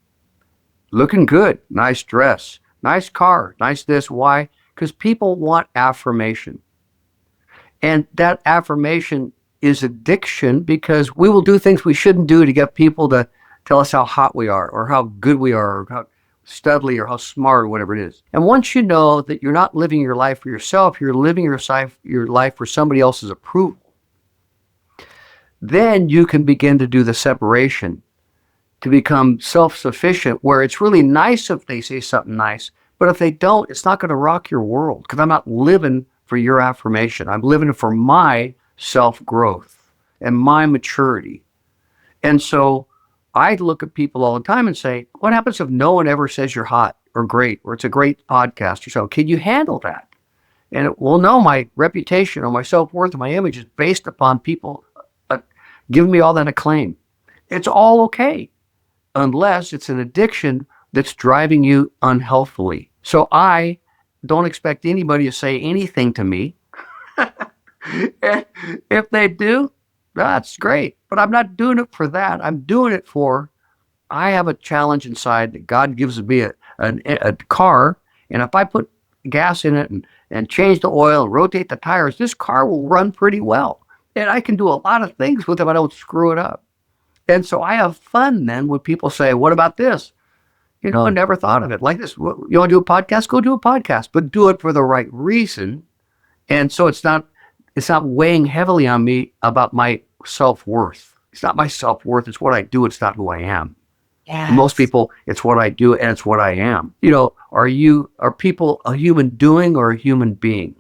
Looking good, nice dress, nice car, nice this. Why? Because people want affirmation. And that affirmation is addiction, because we will do things we shouldn't do to get people to tell us how hot we are or how good we are or how studly or how smart or whatever it is. And once you know that you're not living your life for yourself, you're living your life for somebody else's approval, then you can begin to do the separation to become self-sufficient, where it's really nice if they say something nice, but if they don't, it's not going to rock your world, because I'm not living for your affirmation. I'm living for my self-growth and my maturity. And so I look at people all the time and say, what happens if no one ever says you're hot or great or it's a great podcast or so? Can you handle that? And well, no, my reputation or my self-worth or my image is based upon people giving me all that acclaim. It's all okay, unless it's an addiction that's driving you unhealthily. So I don't expect anybody to say anything to me. If they do, that's great. But I'm not doing it for that. I'm doing it for, I have a challenge inside that God gives me a car, and if I put gas in it and change the oil and rotate the tires, this car will run pretty well. And I can do a lot of things with it if I don't screw it up. And so I have fun then when people say, what about this? I never thought of it like this. You want to do a podcast? Go do a podcast, but do it for the right reason. And so it's not weighing heavily on me about my self-worth. It's not my self-worth. It's what I do. It's not who I am. Yes. Most people, it's what I do and it's what I am. Are people a human doing or a human being?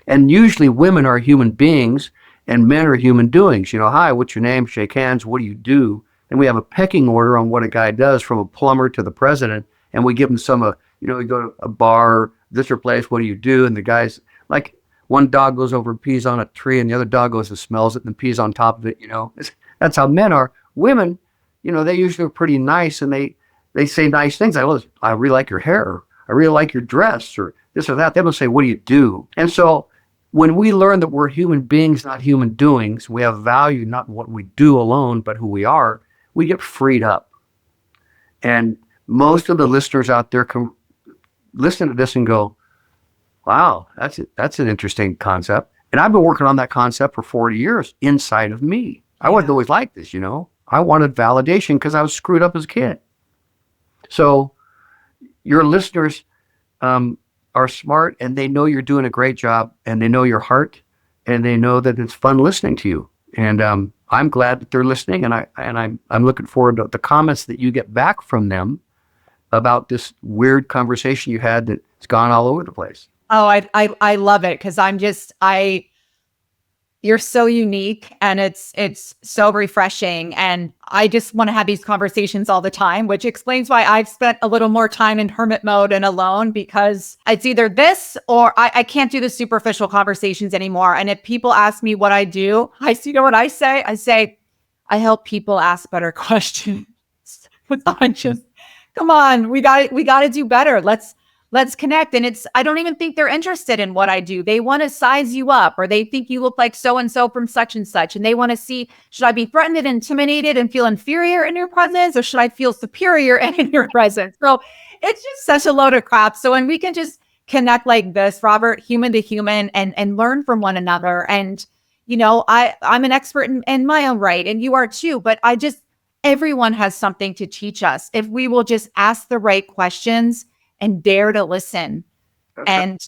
And usually women are human beings and men are human doings. Hi, what's your name? Shake hands. What do you do? And we have a pecking order on what a guy does, from a plumber to the president. And we give him we go to a bar, this or place, what do you do? And the guy's like, one dog goes over and pees on a tree and the other dog goes and smells it and pees on top of it. That's how men are. Women, they usually are pretty nice, and they say nice things. I really like your hair, or I really like your dress, or this or that. They don't say, what do you do? And so when we learn that we're human beings, not human doings, we have value, not what we do alone, but who we are, we get freed up. And most of the listeners out there can listen to this and go, wow, that's an interesting concept. And I've been working on that concept for 40 years inside of me. I wasn't always like this, I wanted validation because I was screwed up as a kid. So your listeners are smart, and they know you're doing a great job, and they know your heart, and they know that it's fun listening to you. And I'm glad that they're listening, and I'm looking forward to the comments that you get back from them about this weird conversation you had that's gone all over the place. Oh, I love it, because you're so unique, and it's so refreshing. And I just want to have these conversations all the time, which explains why I've spent a little more time in hermit mode and alone, because it's either this or I can't do the superficial conversations anymore. And if people ask me what I do, I say, I help people ask better questions. Come on, we got to do better. Let's let's connect. And I don't even think they're interested in what I do. They want to size you up, or they think you look like so-and-so from such and such. And they want to see, should I be threatened and intimidated and feel inferior in your presence, or should I feel superior in your presence? So it's just such a load of crap. So when we can just connect like this, Robert, human to human, and learn from one another. And, I'm an expert in my own right, and you are too, but everyone has something to teach us if we will just ask the right questions and dare to listen and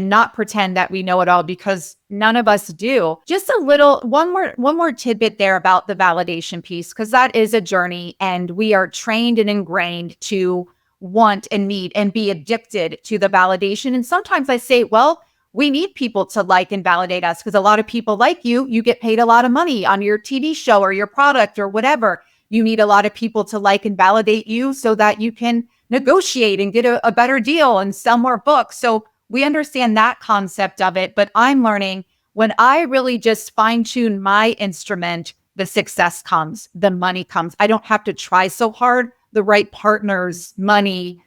not pretend that we know it all, because none of us do. Just one more tidbit there about the validation piece, because that is a journey, and we are trained and ingrained to want and need and be addicted to the validation. And sometimes I say, well, we need people to like and validate us, because a lot of people like you get paid a lot of money on your TV show or your product or whatever. You need a lot of people to like and validate you so that you can negotiate and get a better deal and sell more books. So we understand that concept of it, but I'm learning when I really just fine tune my instrument, the success comes, the money comes. I don't have to try so hard. The right partners, money,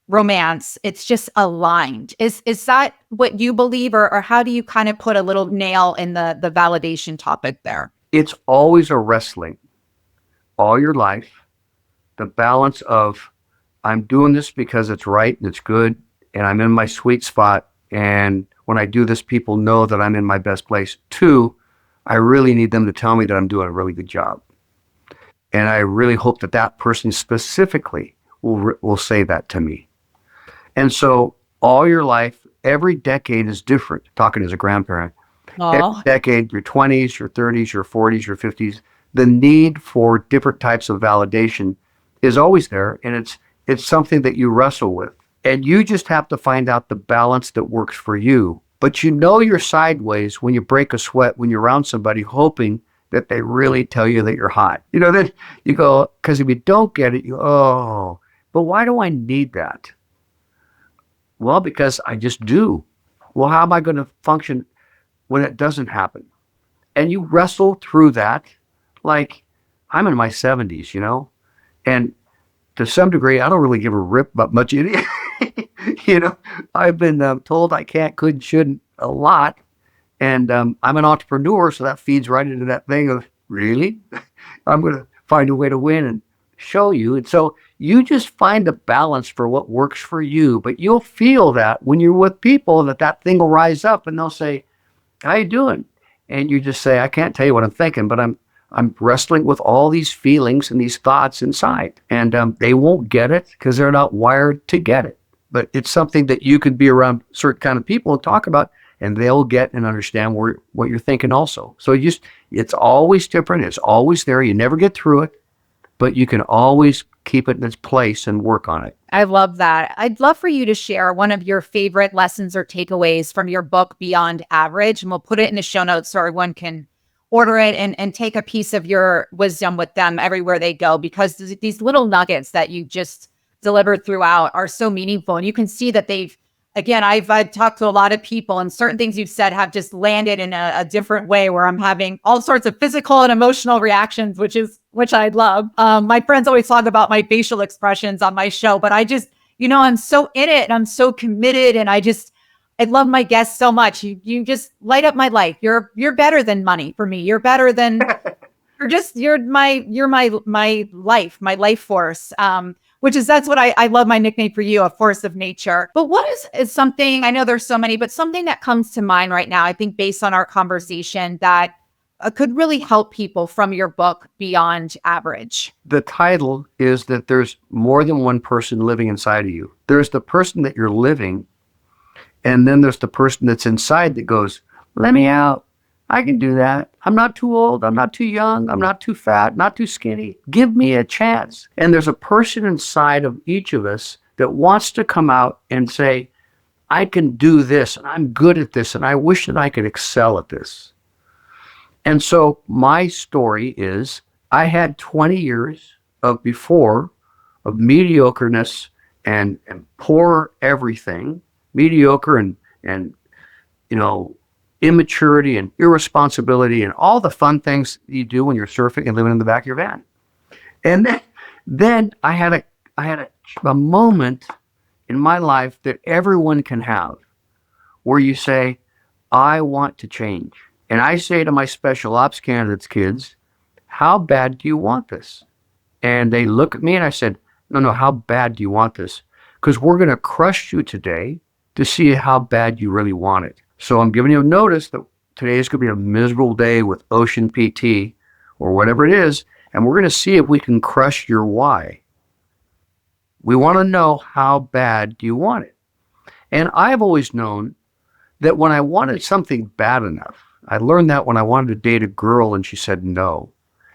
romance, it's just aligned. Is that what you believe, or how do you kind of put a little nail in the validation topic there? It's always a wrestling all your life. The balance of, I'm doing this because it's right and it's good and I'm in my sweet spot. And when I do this, people know that I'm in my best place. 2, I really need them to tell me that I'm doing a really good job. And I really hope that that person specifically will say that to me. And so all your life, every decade is different, talking as a grandparent. Every decade, your 20s, your 30s, your 40s, your 50s, the need for different types of validation is always there. And it's something that you wrestle with. And you just have to find out the balance that works for you. But you're sideways when you break a sweat, when you're around somebody hoping that they really tell you that you're hot. Then you go, because if you don't get it, but why do I need that? Well, because I just do. Well, how am I going to function when it doesn't happen? And you wrestle through that. Like, I'm in my 70s, and to some degree, I don't really give a rip about much of it. I've been told I can't, couldn't, shouldn't a lot. And I'm an entrepreneur, so that feeds right into that thing of, really? I'm going to find a way to win and show you. And so you just find a balance for what works for you. But you'll feel that when you're with people, that thing will rise up and they'll say, how you doing? And you just say, I can't tell you what I'm thinking, but I'm wrestling with all these feelings and these thoughts inside. And they won't get it because they're not wired to get it. But it's something that you can be around certain kind of people and talk about, and they'll get and understand what you're thinking also. So it's always different. It's always there. You never get through it, but you can always keep it in its place and work on it. I love that. I'd love for you to share one of your favorite lessons or takeaways from your book, Beyond Average, and we'll put it in the show notes so everyone can order it and take a piece of your wisdom with them everywhere they go, because these little nuggets that you just delivered throughout are so meaningful. And you can see that I've talked to a lot of people, and certain things you've said have just landed in a different way, where I'm having all sorts of physical and emotional reactions, which I love. My friends always talk about my facial expressions on my show, but I just, I'm so in it and I'm so committed, and I love my guests so much. You just light up my life. You're better than money for me. You're better than you're my life force. That's what I love my nickname for you, a force of nature. But what is something, I know there's so many, but something that comes to mind right now, I think based on our conversation, that could really help people from your book, Beyond Average? The title is that there's more than one person living inside of you. There's the person that you're living, and then there's the person that's inside that goes, let me out. I can do that. I'm not too old. I'm not too young. I'm not too fat, not too skinny. Give me a chance. And there's a person inside of each of us that wants to come out and say, I can do this, and I'm good at this, and I wish that I could excel at this. And so my story is, I had 20 years of mediocreness and poor everything, mediocre and immaturity and irresponsibility and all the fun things you do when you're surfing and living in the back of your van. And then I had a moment in my life that everyone can have, where you say, I want to change. And I say to my special ops candidates kids, how bad do you want this? And they look at me and I said, no, how bad do you want this? Because we're going to crush you today to see how bad you really want it. So I'm giving you a notice that today is going to be a miserable day with Ocean PT or whatever it is, and we're going to see if we can crush your why. We want to know how bad do you want it. And I've always known that when I wanted something bad enough, I learned that when I wanted to date a girl and she said no.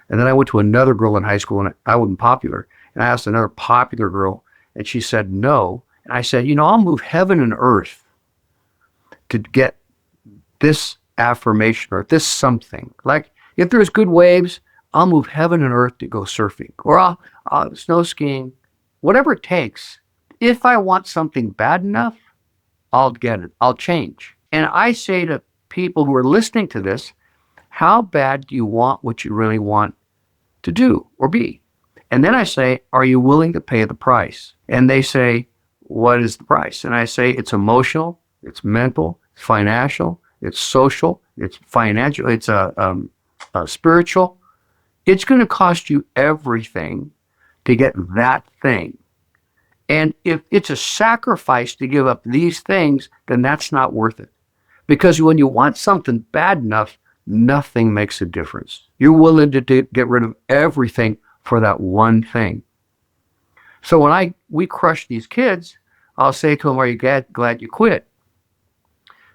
And then I went to another girl in high school and I wasn't popular. And I asked another popular girl and she said no. And I said, I'll move heaven and earth to get this affirmation or this something. Like if there's good waves, I'll move heaven and earth to go surfing or I'll snow skiing, whatever it takes. If I want something bad enough, I'll get it. I'll change. And I say to people who are listening to this, how bad do you want what you really want to do or be? And then I say, are you willing to pay the price? And they say, what is the price? And I say, it's emotional, it's mental, it's financial, it's social, it's financial, it's spiritual. It's going to cost you everything to get that thing. And if it's a sacrifice to give up these things, then that's not worth it. Because when you want something bad enough, nothing makes a difference. You're willing to get rid of everything for that one thing. So when we crush these kids, I'll say to them, are you glad you quit?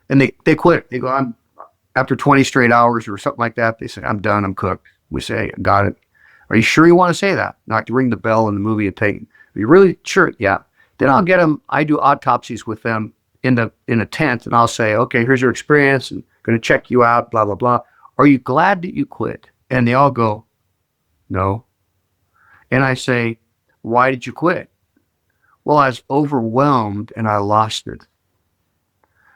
And they quit. They go, after 20 straight hours or something like that, they say, I'm done, I'm cooked. We say, got it. Are you sure you want to say that? Not to ring the bell in the movie and take, are you really sure? Yeah. Then I'll get them, I do autopsies with them in a tent and I'll say, okay, here's your experience and going to check you out, blah, blah, blah. Are you glad that you quit? And they all go, no. And I say, why did you quit? Well, I was overwhelmed and I lost it.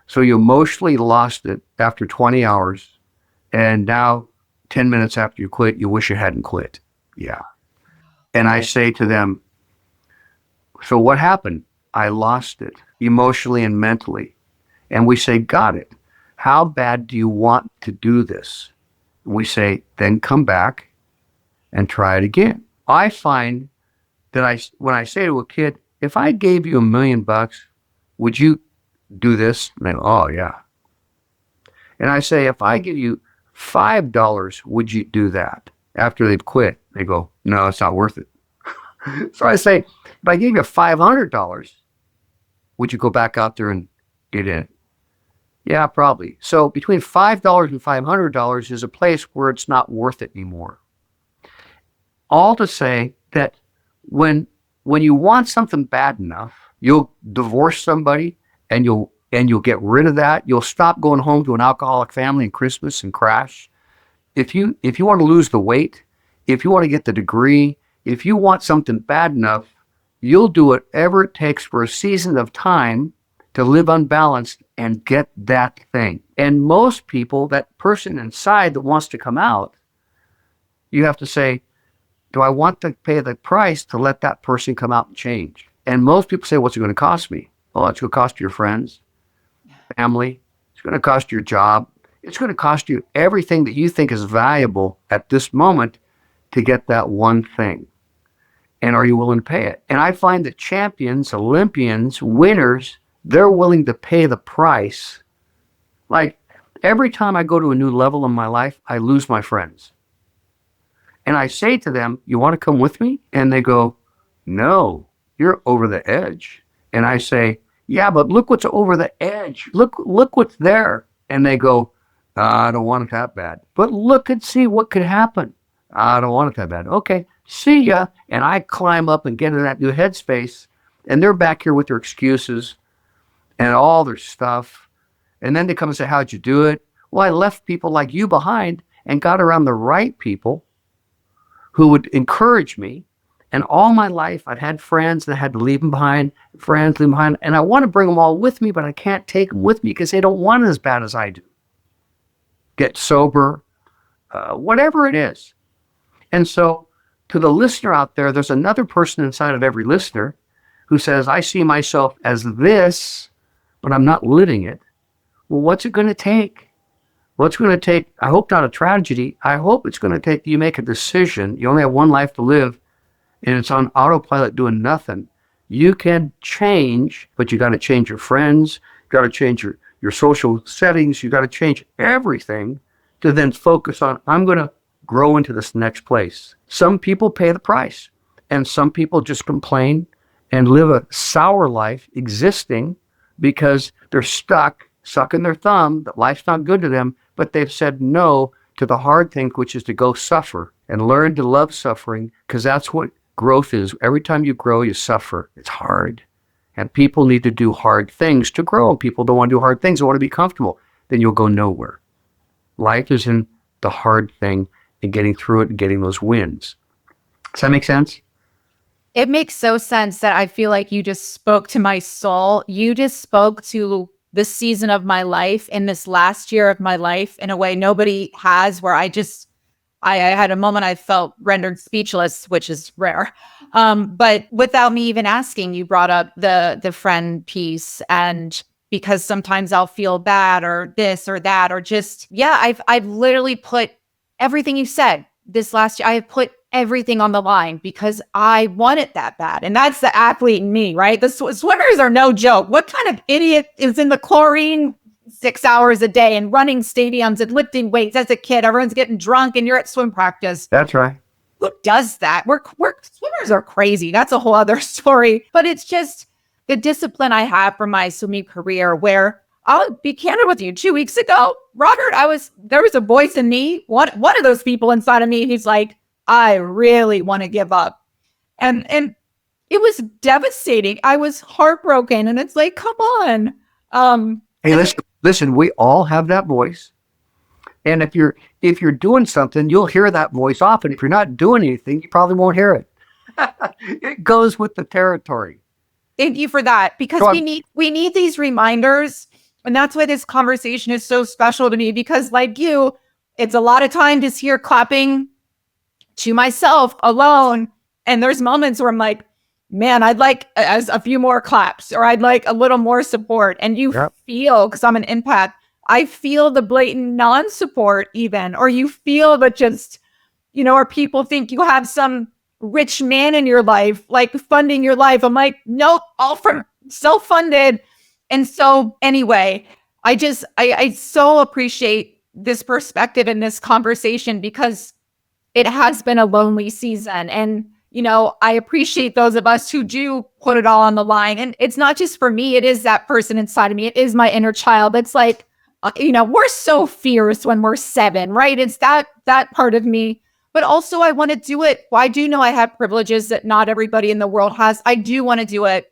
So you emotionally lost it after 20 hours. And now 10 minutes after you quit, you wish you hadn't quit. Yeah. And I say to them, so what happened? I lost it emotionally and mentally. And we say, got it. How bad do you want to do this? And we say, then come back and try it again. I find that when I say to a kid, if I gave you $1 million, would you do this? And they go, oh yeah. And I say, if I give you $5, would you do that? After they've quit, they go, no, it's not worth it. So I say, if I gave you $500, would you go back out there and get in? Yeah, probably. So between $5 and $500 is a place where it's not worth it anymore. All to say that when you want something bad enough, you'll divorce somebody and you'll get rid of that. You'll stop going home to an alcoholic family at Christmas and crash. If you want to lose the weight, if you want to get the degree, if you want something bad enough, you'll do whatever it takes for a season of time to live unbalanced and get that thing. And most people, that person inside that wants to come out, you have to say, do I want to pay the price to let that person come out and change? And most people say, what's it going to cost me? Oh, it's going to cost your friends, family. It's going to cost your job. It's going to cost you everything that you think is valuable at this moment to get that one thing. And are you willing to pay it? And I find that champions, Olympians, winners, they're willing to pay the price. Like every time I go to a new level in my life, I lose my friends. And I say to them, you want to come with me? And they go, no, you're over the edge. And I say, yeah, but look what's over the edge. Look what's there. And they go, I don't want it that bad. But look and see what could happen. I don't want it that bad. Okay, see ya. And I climb up and get in that new headspace. And they're back here with their excuses and all their stuff. And then they come and say, how'd you do it? Well, I left people like you behind and got around the right people who would encourage me. And all my life, I'd had friends that I had to leave them behind, friends leave them behind. And I want to bring them all with me, but I can't take them with me because they don't want it as bad as I do. Get sober, whatever it is. And so to the listener out there, there's another person inside of every listener who says, I see myself as this, but I'm not living it. Well, what's it going to take? What's going to take? I hope not a tragedy. I hope it's going to take you make a decision. You only have one life to live, and it's on autopilot doing nothing. You can change, but you got to change your friends. You got to change your social settings. You got to change everything to then focus on, I'm going to grow into this next place. Some people pay the price, and some people just complain and live a sour life existing because they're stuck, sucking their thumb, that life's not good to them, but they've said no to the hard thing, which is to go suffer and learn to love suffering, because that's what growth is. Every time you grow, you suffer. It's hard. And people need to do hard things to grow. People don't want to do hard things. They want to be comfortable. Then you'll go nowhere. Life is in the hard thing and getting through it and getting those wins. Does that make sense? It makes so sense that I feel like you just spoke to my soul. You just spoke to the season of my life in this last year of my life in a way nobody has, where I had a moment I felt rendered speechless, which is rare. But without me even asking, you brought up the friend piece, and because sometimes I'll feel bad or this or that, or just, yeah, I've literally put everything you said this last year. I have put everything on the line because I want it that bad. And that's the athlete in me, right? The swimmers are no joke. What kind of idiot is in the chlorine 6 hours a day and running stadiums and lifting weights as a kid? Everyone's getting drunk and you're at swim practice. That's right. Who does that? We're swimmers are crazy. That's a whole other story. But it's just the discipline I have from my swimming career, where I'll be candid with you. 2 weeks ago, Robert, there was a voice in me, one of those people inside of me. He's like, I really want to give up. And it was devastating. I was heartbroken. And it's like, come on. Hey, listen, we all have that voice. And if you're doing something, you'll hear that voice often. If you're not doing anything, you probably won't hear it. It goes with the territory. Thank you for that, because we need these reminders. And that's why this conversation is so special to me, because like you, it's a lot of time just here clapping to myself alone. And there's moments where I'm like, man, I'd like a few more claps, or I'd like a little more support. And you feel, because I'm an empath, I feel the blatant non-support even, or you feel that just, or people think you have some rich man in your life, like funding your life. I'm like, nope, all from self-funded. And so anyway, I so appreciate this perspective in this conversation, because it has been a lonely season. And, I appreciate those of us who do put it all on the line. And it's not just for me. It is that person inside of me. It is my inner child. It's like, we're so fierce when we're 7, right? It's that part of me. But also I want to do it. Well, I do know I have privileges that not everybody in the world has. I do want to do it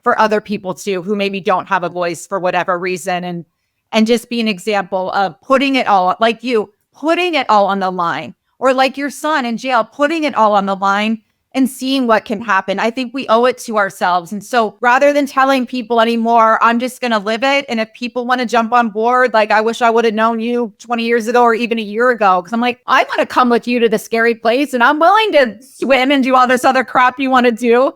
for other people too, who maybe don't have a voice for whatever reason, and just be an example of putting it all, like you, putting it all on the line, or like your son in jail, putting it all on the line and seeing what can happen. I think we owe it to ourselves. And so rather than telling people anymore, I'm just going to live it. And if people want to jump on board, like, I wish I would have known you 20 years ago or even a year ago. Cause I'm like, I want to come with you to the scary place, and I'm willing to swim and do all this other crap you want to do.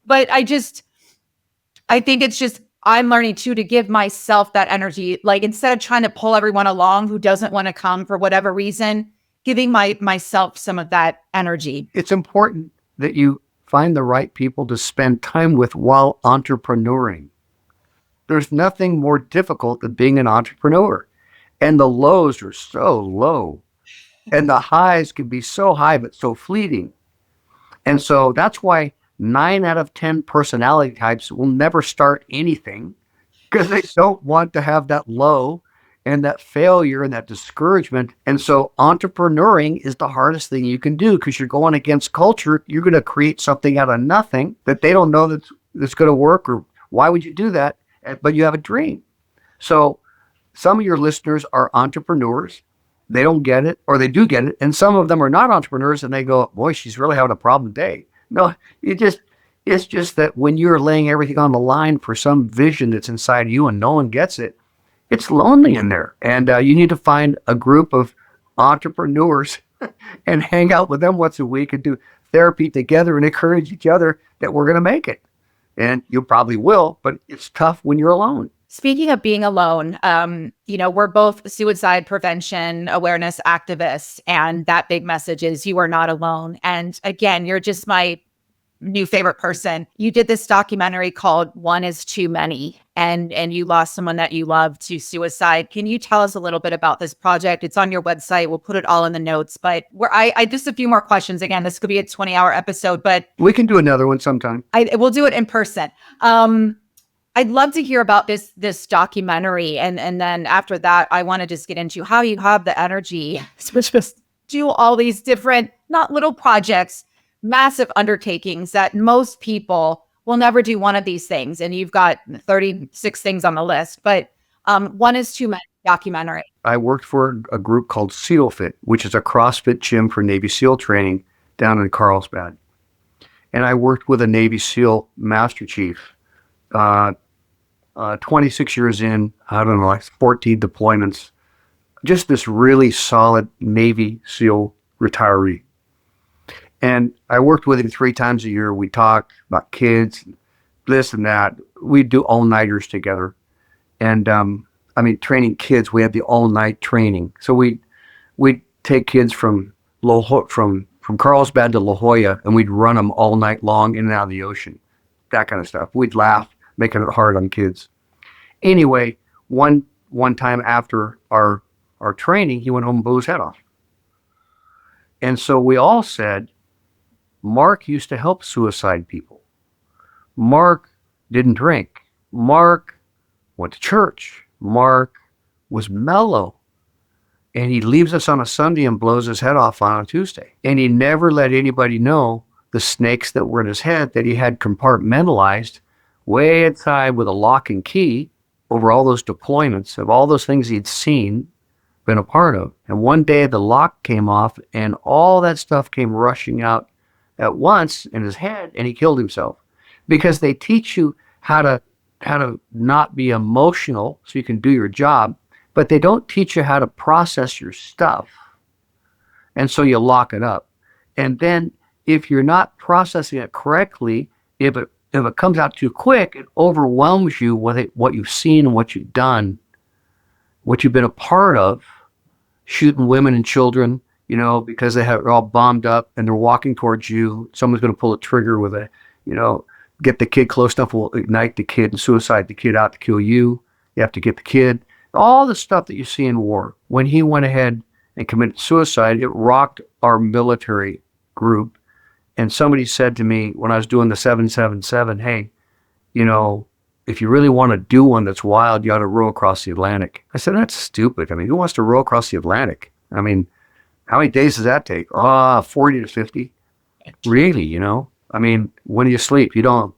But I think it's just, I'm learning too, to give myself that energy. Like, instead of trying to pull everyone along who doesn't want to come for whatever reason, giving myself some of that energy. It's important that you find the right people to spend time with while entrepreneuring. There's nothing more difficult than being an entrepreneur. And the lows are so low. And the highs can be so high, but so fleeting. And so that's why 9 out of 10 personality types will never start anything, because they don't want to have that low and that failure and that discouragement. And so entrepreneuring is the hardest thing you can do, because you're going against culture. You're going to create something out of nothing that they don't know that's going to work, or why would you do that? But you have a dream. So some of your listeners are entrepreneurs. They don't get it, or they do get it. And some of them are not entrepreneurs, and they go, boy, she's really having a problem today. No, it's just that when you're laying everything on the line for some vision that's inside you and no one gets it, it's lonely in there. And you need to find a group of entrepreneurs and hang out with them once a week and do therapy together and encourage each other that we're going to make it. And you probably will, but it's tough when you're alone. Speaking of being alone, we're both suicide prevention awareness activists, and that big message is you are not alone. And again, you're just my new favorite person. You did this documentary called One is Too Many, and you lost someone that you love to suicide. Can you tell us a little bit about this project? It's on your website. We'll put it all in the notes, but I just a few more questions. Again, this could be a 20-hour episode, but we can do another one sometime. We'll do it in person. I'd love to hear about this documentary. And then after that, I want to just get into how you have the energy to just do all these different, not little projects, massive undertakings that most people will never do one of these things. And you've got 36 things on the list, but One is Too Many documentary. I worked for a group called SEAL Fit, which is a CrossFit gym for Navy SEAL training down in Carlsbad. And I worked with a Navy SEAL Master Chief. 26 years in, I don't know, like 14 deployments, just this really solid Navy SEAL retiree. And I worked with him 3 times a year. We talked about kids, this and that. We'd do all-nighters together. And training kids, we had the all-night training. So we'd take kids from Carlsbad to La Jolla, and we'd run them all night long in and out of the ocean, that kind of stuff. We'd laugh, making it hard on kids. Anyway, one time after our training, he went home and blew his head off. And so we all said, Mark used to help suicide people. Mark didn't drink. Mark went to church. Mark was mellow. And he leaves us on a Sunday and blows his head off on a Tuesday. And he never let anybody know the snakes that were in his head that he had compartmentalized way inside with a lock and key over all those deployments of all those things he'd seen, been a part of. And one day the lock came off and all that stuff came rushing out at once in his head, and he killed himself. Because they teach you how to not be emotional so you can do your job, but they don't teach you how to process your stuff. And so you lock it up. And then if you're not processing it correctly, if it comes out too quick, it overwhelms you with what you've seen and what you've done, what you've been a part of, shooting women and children, because they're all bombed up and they're walking towards you. Someone's going to pull a trigger with get the kid close enough, will ignite the kid and suicide the kid out to kill you. You have to get the kid. All the stuff that you see in war. When he went ahead and committed suicide, it rocked our military group. And somebody said to me when I was doing the 777, hey, if you really want to do one that's wild, you ought to row across the Atlantic. I said, that's stupid. Who wants to row across the Atlantic? How many days does that take? 40 to 50. Really, when do you sleep? You don't,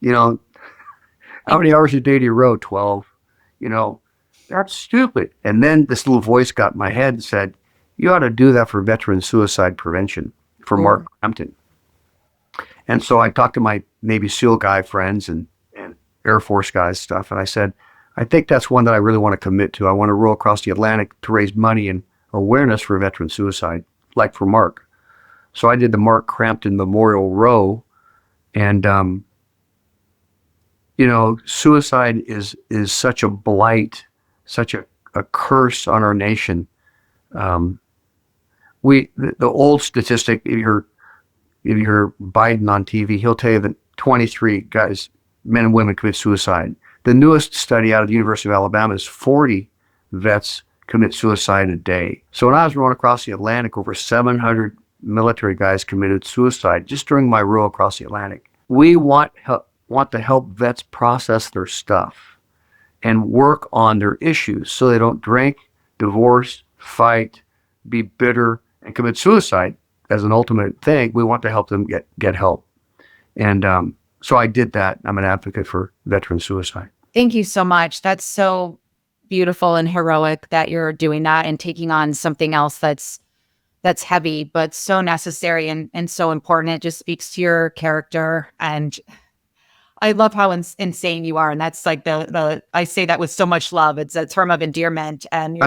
how many hours a day do you row? 12. That's stupid. And then this little voice got in my head and said, you ought to do that for veteran suicide prevention for Mark Hampton. And so I talked to my Navy SEAL guy friends and Air Force guys stuff. And I said, I think that's one that I really want to commit to. I want to row across the Atlantic to raise money and awareness for veteran suicide, like for Mark. So I did the Mark Crampton Memorial Row. And, suicide is such a blight, such a curse on our nation. The old statistic, if you hear Biden on TV, he'll tell you that 23 guys, men and women, commit suicide. The newest study out of the University of Alabama is 40 vets commit suicide a day. So when I was rowing across the Atlantic, over 700 military guys committed suicide just during my row across the Atlantic. We want to help vets process their stuff and work on their issues so they don't drink, divorce, fight, be bitter, and commit suicide as an ultimate thing. We want to help them get help. And so I did that. I'm an advocate for veteran suicide. Thank you so much. That's so beautiful and heroic that you're doing that and taking on something else that's heavy, but so necessary and so important. It just speaks to your character. And I love how insane you are. And that's like I say that with so much love. It's a term of endearment. And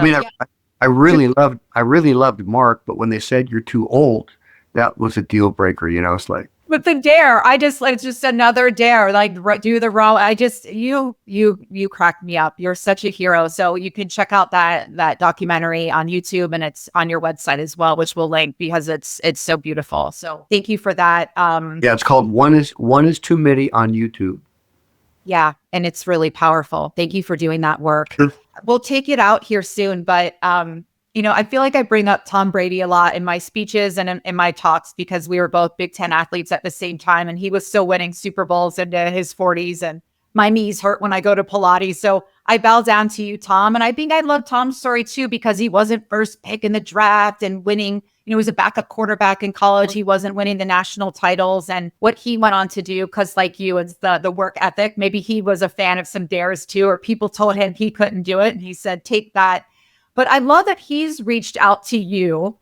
I really loved Mark, but when they said you're too old, that was a deal breaker. It's like, But the dare, it's just another dare, like do the raw. You cracked me up. You're such a hero. So you can check out that documentary on YouTube, and it's on your website as well, which we'll link because it's so beautiful. So thank you for that. yeah, it's called One is Too Many on YouTube. Yeah, and it's really powerful. Thank you for doing that work. Sure. We'll take it out here soon, but I feel like I bring up Tom Brady a lot in my speeches and in my talks because we were both Big Ten athletes at the same time, and he was still winning Super Bowls into his 40s, and my knees hurt when I go to Pilates. So I bow down to you, Tom. And I think I love Tom's story too, because he wasn't first pick in the draft and winning. He was a backup quarterback in college. He wasn't winning the national titles, and what he went on to do, because like you, it's the work ethic. Maybe he was a fan of some dares too, or people told him he couldn't do it, and he said, take that. But I love that he's reached out to you,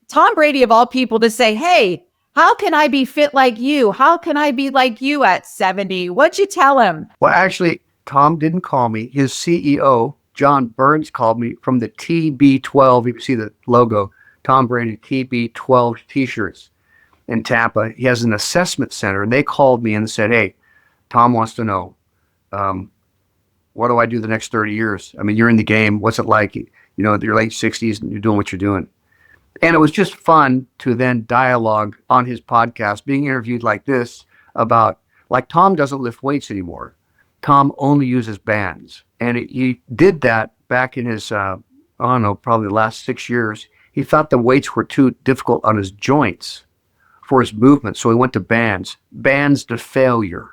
Tom Brady of all people, to say, hey, how can I be fit like you? How can I be like you at 70? What'd you tell him? Well, actually, Tom didn't call me. His CEO, John Burns, called me from the TB12. You can see the logo, Tom Brady TB12 t-shirts in Tampa. He has an assessment center, and they called me and said, hey, Tom wants to know, what do I do the next 30 years? I mean, you're in the game. What's it like? Your late 60s and you're doing what you're doing. And it was just fun to then dialogue on his podcast, being interviewed like this about, like, Tom doesn't lift weights anymore. Tom only uses bands. And he did that back in his, probably the last 6 years. He thought the weights were too difficult on his joints for his movement. So he went to bands to failure.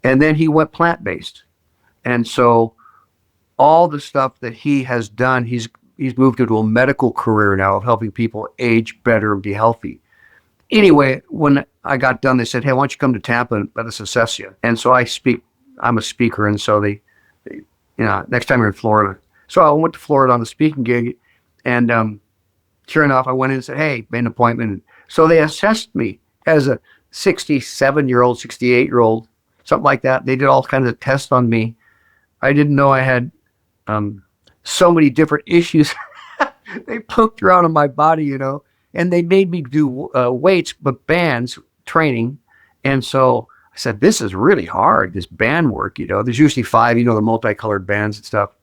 And then he went plant-based. And so all the stuff that he has done, he's moved into a medical career now of helping people age better and be healthy. Anyway, when I got done, they said, hey, why don't you come to Tampa and let us assess you? And so I'm a speaker. And so they next time you're in Florida. So I went to Florida on the speaking gig, and sure enough, I went in and said, hey, made an appointment. So they assessed me as a 67-year-old, 68-year-old, something like that. They did all kinds of tests on me. I didn't know I had so many different issues. They poked around in my body, and they made me do weights, but bands training. And so I said, this is really hard, this band work, There's usually 5, the multicolored bands and stuff.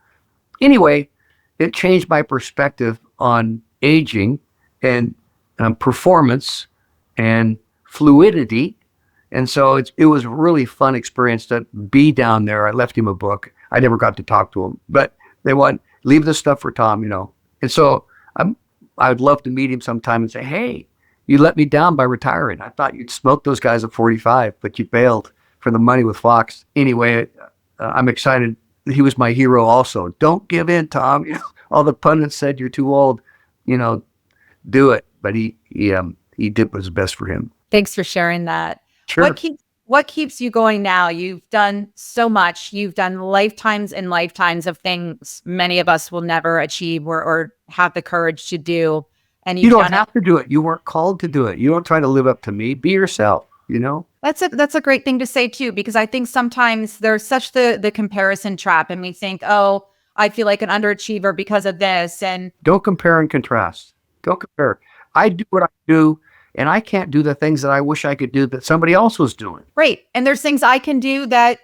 Anyway, it changed my perspective on aging and performance and fluidity. And so it was a really fun experience to be down there. I left him a book. I never got to talk to him, but they want, leave this stuff for Tom, And so I'd love to meet him sometime and say, hey, you let me down by retiring. I thought you'd smoke those guys at 45, but you bailed for the money with Fox. Anyway, I'm excited. He was my hero also. Don't give in, Tom. All the pundits said you're too old, do it. But he did what was best for him. Thanks for sharing that. Sure. What keeps you going now? You've done so much. You've done lifetimes and lifetimes of things many of us will never achieve or have the courage to do. And you don't have to do it. You weren't called to do it. You don't try to live up to me. Be yourself, That's a great thing to say too, because I think sometimes there's such the comparison trap, and we think, oh, I feel like an underachiever because of this. And don't compare and contrast. Don't compare. I do what I do, and I can't do the things that I wish I could do that somebody else was doing. Right. And there's things I can do that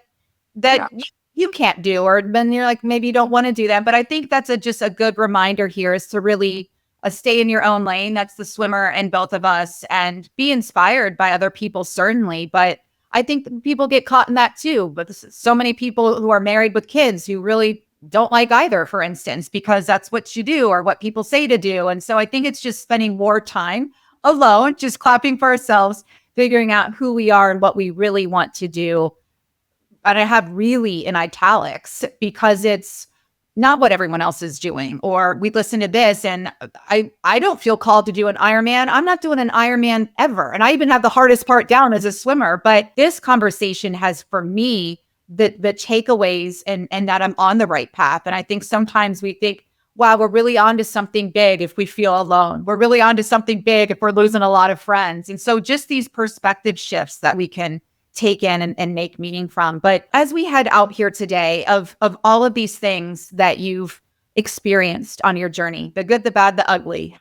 you can't do, or then you're like, maybe you don't want to do that. But I think that's just a good reminder here is to really stay in your own lane. That's the swimmer in both of us, and be inspired by other people, certainly. But I think people get caught in that too. But so many people who are married with kids who really don't like either, for instance, because that's what you do or what people say to do. And so I think it's just spending more time alone, just clapping for ourselves, figuring out who we are and what we really want to do. And I have really in italics because it's not what everyone else is doing. Or we listen to this and I don't feel called to do an Ironman. I'm not doing an Ironman ever. And I even have the hardest part down as a swimmer. But this conversation has, for me, the takeaways and that I'm on the right path. And I think sometimes we think, wow, we're really on to something big if we feel alone. We're really on to something big if we're losing a lot of friends. And so just these perspective shifts that we can take in and make meaning from. But as we head out here today of all of these things that you've experienced on your journey, the good, the bad, the ugly,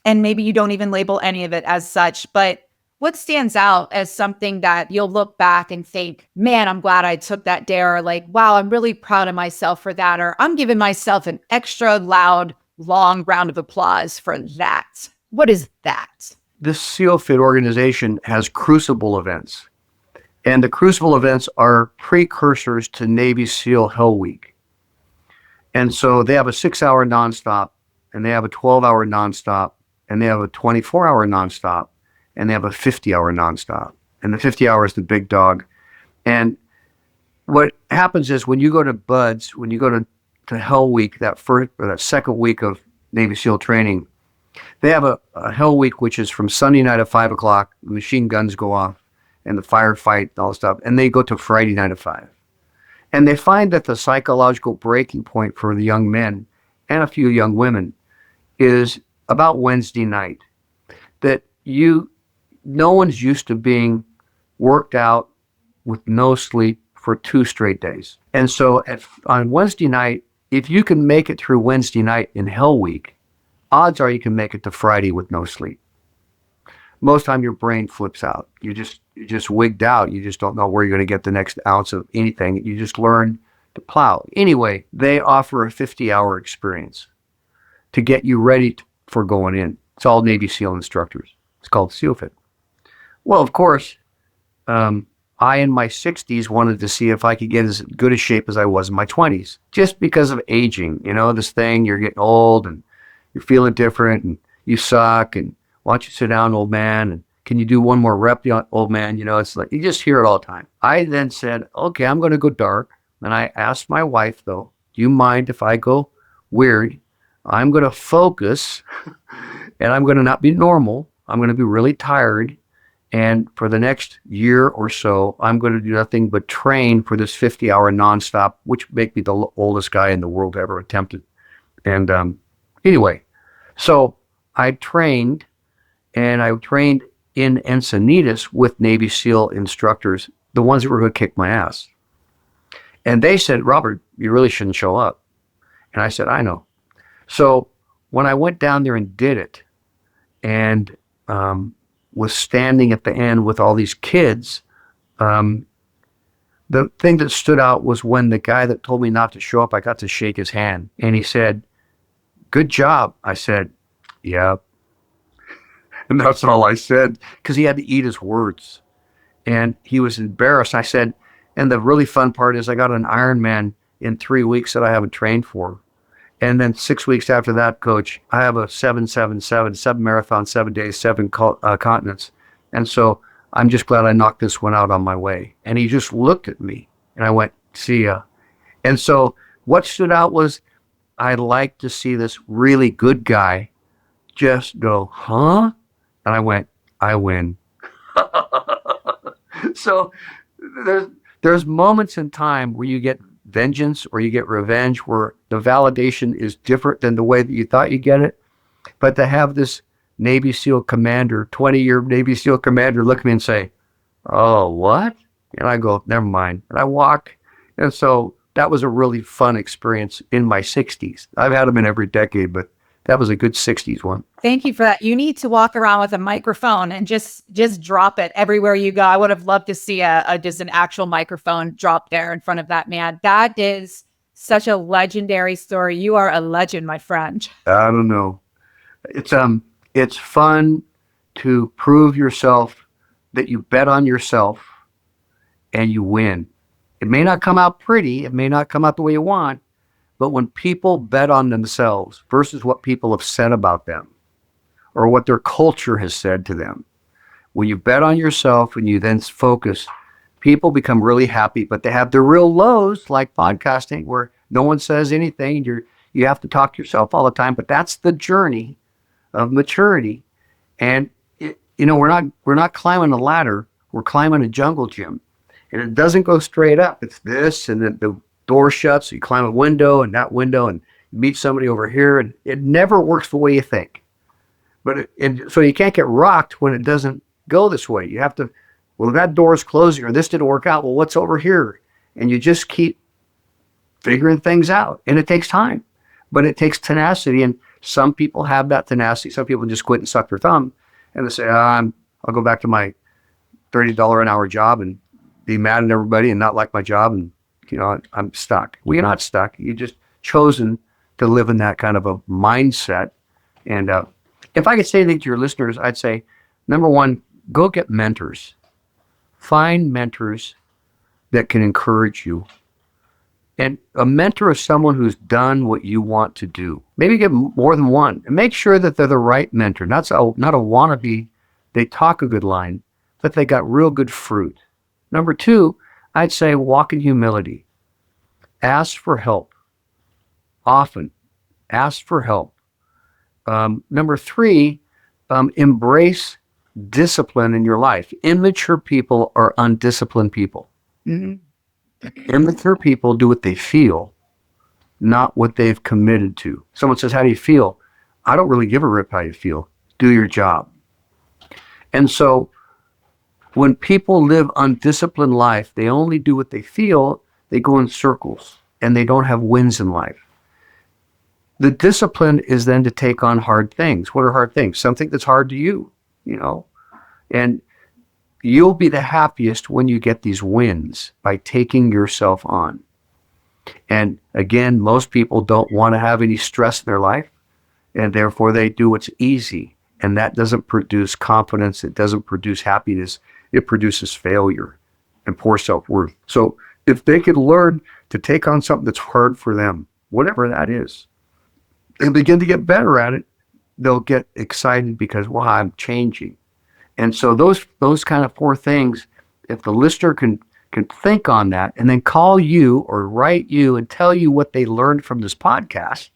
and maybe you don't even label any of it as such, but what stands out as something that you'll look back and think, man, I'm glad I took that dare, or like, wow, I'm really proud of myself for that, or I'm giving myself an extra loud, long round of applause for that. What is that? This SEAL Fit organization has crucible events. And the crucible events are precursors to Navy SEAL Hell Week. And so they have a 6-hour nonstop, and they have a 12-hour nonstop, and they have a 24-hour nonstop, and they have a 50-hour nonstop. And the 50 hour is the big dog. And what happens is when you go to BUD/S, when you go to Hell Week, that first or that second week of Navy SEAL training, they have a Hell Week, which is from Sunday night at 5 o'clock, the machine guns go off, and the firefight and all the stuff, and they go to Friday night at 5. And they find that the psychological breaking point for the young men and a few young women is about Wednesday night. That no one's used to being worked out with no sleep for 2 straight days. And so on Wednesday night, if you can make it through Wednesday night in Hell Week, odds are you can make it to Friday with no sleep. Most time your brain flips out. You're just wigged out. You just don't know where you're going to get the next ounce of anything. You just learn to plow. Anyway, they offer a 50-hour experience to get you ready for going in. It's all Navy SEAL instructors. It's called SEAL Fit. Well, of course, I in my 60s wanted to see if I could get as good a shape as I was in my 20s, just because of aging. You know, this thing, you're getting old and you're feeling different and you suck and why don't you sit down, old man, and can you do one more rep, old man? You know, it's like, you just hear it all the time. I then said, okay, I'm going to go dark. And I asked my wife, though, do you mind if I go weird? I'm going to focus and I'm going to not be normal. I'm going to be really tired. And for the next year or so, I'm going to do nothing but train for this 50-hour nonstop, which make me the oldest guy in the world ever attempted. And anyway, so I trained, and I trained in Encinitas with Navy SEAL instructors, the ones that were going to kick my ass. And they said, Robert, you really shouldn't show up. And I said, I know. So when I went down there and did it, and was standing at the end with all these kids, the thing that stood out was when the guy that told me not to show up, I got to shake his hand. And he said, good job. I said, yeah. And that's all I said, because he had to eat his words. And he was embarrassed. I said, and the really fun part is I got an Ironman in 3 weeks that I haven't trained for. And then 6 weeks after that, coach, I have a 777, 7 marathons, 7 days, 7 continents. And so I'm just glad I knocked this one out on my way. And he just looked at me and I went, see ya. And so what stood out was I'd like to see this really good guy just go, huh? And I went, I win. So there's moments in time where you get vengeance or you get revenge, where the validation is different than the way that you thought you'd get it. But to have this Navy SEAL commander, 20-year Navy SEAL commander, look at me and say, oh, what? And I go, never mind. And I walk. And so that was a really fun experience in my 60s. I've had them in every decade, but that was a good 60s one. Thank you for that. You need to walk around with a microphone and just drop it everywhere you go. I would have loved to see just an actual microphone drop there in front of that man. That is such a legendary story. You are a legend, my friend. I don't know. It's fun to prove yourself, that you bet on yourself and you win. It may not come out pretty. It may not come out the way you want. But when people bet on themselves versus what people have said about them or what their culture has said to them, when you bet on yourself and you then focus, people become really happy, but they have their real lows, like podcasting, where no one says anything. You have to talk to yourself all the time, but that's the journey of maturity. And we're not climbing a ladder. We're climbing a jungle gym, and it doesn't go straight up. It's this, and then the door shuts, so you climb a window and that window and you meet somebody over here, and it never works the way you think. But so you can't get rocked when it doesn't go this way. You have to, well, that door's closing or this didn't work out. Well, what's over here? And you just keep figuring things out. And it takes time, but it takes tenacity. And Some people have that tenacity. Some people just quit and suck their thumb, and they say, I'll go back to my $30 an hour job and be mad at everybody and not like my job, and I'm stuck. Well, you're not stuck. You just chosen to live in that kind of a mindset. And if I could say anything to your listeners, I'd say, number one, go get mentors. Find mentors that can encourage you. And a mentor is someone who's done what you want to do. Maybe get more than one. And make sure that they're the right mentor. Not a wannabe. They talk a good line, but they got real good fruit. Number two, I'd say walk in humility. Ask for help. Often. Ask for help. Number three, embrace discipline in your life. Immature people are undisciplined people. Mm-hmm. Immature people do what they feel, not what they've committed to. Someone says, how do you feel? I don't really give a rip how you feel. Do your job. And so when people live undisciplined life, they only do what they feel, they go in circles, and they don't have wins in life. The discipline is then to take on hard things. What are hard things? Something that's hard to you, and you'll be the happiest when you get these wins by taking yourself on. And again, most people don't want to have any stress in their life, and therefore they do what's easy. And that doesn't produce confidence. It doesn't produce happiness. It produces failure and poor self-worth. So if they could learn to take on something that's hard for them, whatever that is, and begin to get better at it, they'll get excited because, wow, I'm changing. And so those kind of four things, if the listener can think on that and then call you or write you and tell you what they learned from this podcast,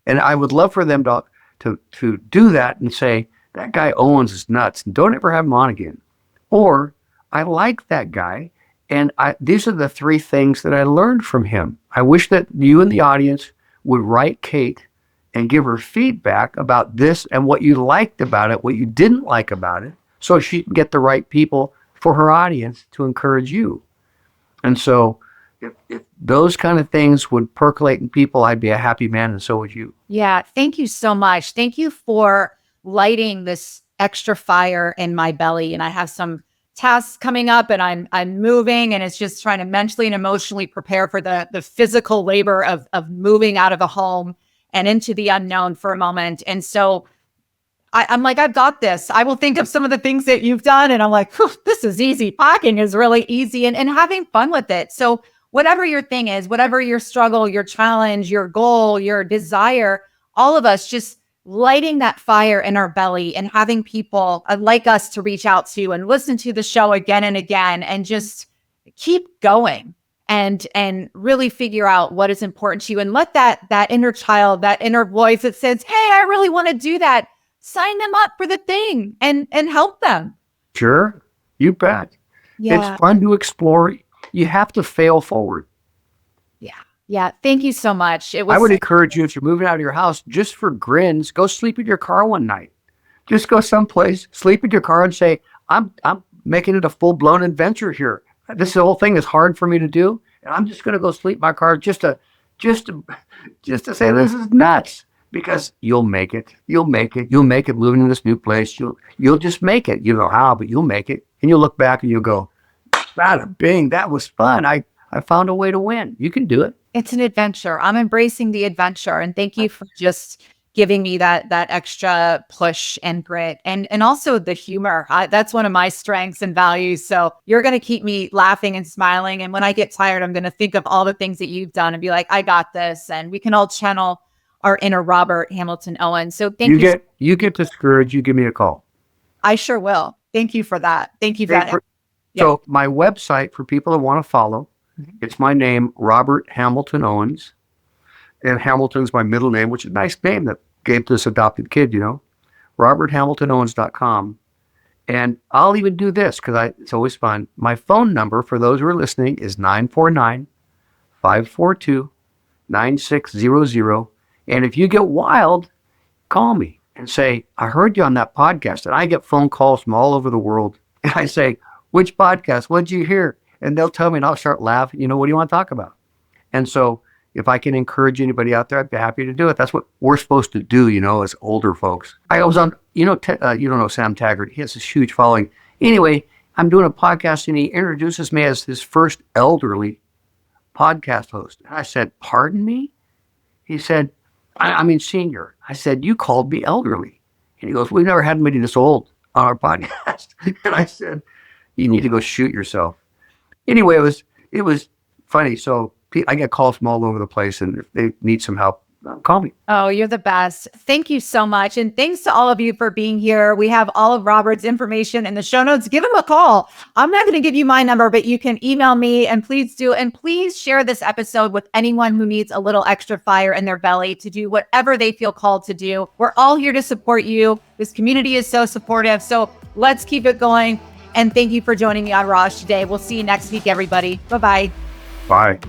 and I would love for them to do that and say, that guy Owens is nuts, and don't ever have him on again. Or, I like that guy, and these are the three things that I learned from him. I wish that you in the audience would write Kate and give her feedback about this and what you liked about it, what you didn't like about it, so she can get the right people for her audience to encourage you. And so if those kind of things would percolate in people, I'd be a happy man, and so would you. Yeah, thank you so much. Thank you for lighting this extra fire in my belly. And I have some tasks coming up, and I'm moving, and it's just trying to mentally and emotionally prepare for the physical labor of moving out of the home and into the unknown for a moment. And so I'm like, I've got this. I will think of some of the things that you've done, and I'm like, this is easy. Packing is really easy, and having fun with it. So whatever your thing is, whatever your struggle, your challenge, your goal, your desire, all of us just lighting that fire in our belly and having people like us to reach out to and listen to the show again and again and just keep going and really figure out what is important to you, and let that inner child, that inner voice that says, hey, I really want to do that, sign them up for the thing and help them. Sure. You bet. Yeah. It's fun to explore. You have to fail forward. Yeah. Thank you so much. I would encourage you, if you're moving out of your house, just for grins, go sleep in your car one night. Just go someplace, sleep in your car and say, I'm making it a full-blown adventure here. This whole thing is hard for me to do, and I'm just going to go sleep in my car just to say this is nuts, because you'll make it. You'll make it. You'll make it moving in this new place. You'll just make it. You don't know how, but you'll make it. And you'll look back and you'll go, bada bing, that was fun. I found a way to win. You can do it. It's an adventure. I'm embracing the adventure. And thank you for just giving me that extra push and grit and also the humor. That's one of my strengths and values. So you're going to keep me laughing and smiling. And when I get tired, I'm going to think of all the things that you've done and be like, I got this. And we can all channel our inner Robert Hamilton Owens. So thank you. You get discouraged, you give me a call. I sure will. Thank you for that. Thank you for that. So my website, for people that want to follow, it's my name, Robert Hamilton Owens. And Hamilton's my middle name, which is a nice name that gave to this adopted kid, roberthamiltonowens.com. And I'll even do this because it's always fun. My phone number for those who are listening is 949-542-9600. And if you get wild, call me and say, I heard you on that podcast. And I get phone calls from all over the world. And I say, which podcast? What did you hear? And they'll tell me, and I'll start laughing. What do you want to talk about? And so if I can encourage anybody out there, I'd be happy to do it. That's what we're supposed to do, as older folks. I was on, you don't know Sam Taggart. He has this huge following. Anyway, I'm doing a podcast and he introduces me as his first elderly podcast host. And I said, pardon me? He said, I mean senior. I said, you called me elderly. And he goes, we've never had anybody this old on our podcast. And I said, you need to go shoot yourself. Anyway, it was funny. So I get calls from all over the place, and if they need some help, call me. Oh, you're the best. Thank you so much. And thanks to all of you for being here. We have all of Robert's information in the show notes. Give him a call. I'm not going to give you my number, but you can email me, and please do. And please share this episode with anyone who needs a little extra fire in their belly to do whatever they feel called to do. We're all here to support you. This community is so supportive. So let's keep it going. And thank you for joining me on Raj today. We'll see you next week, everybody. Bye-bye. Bye.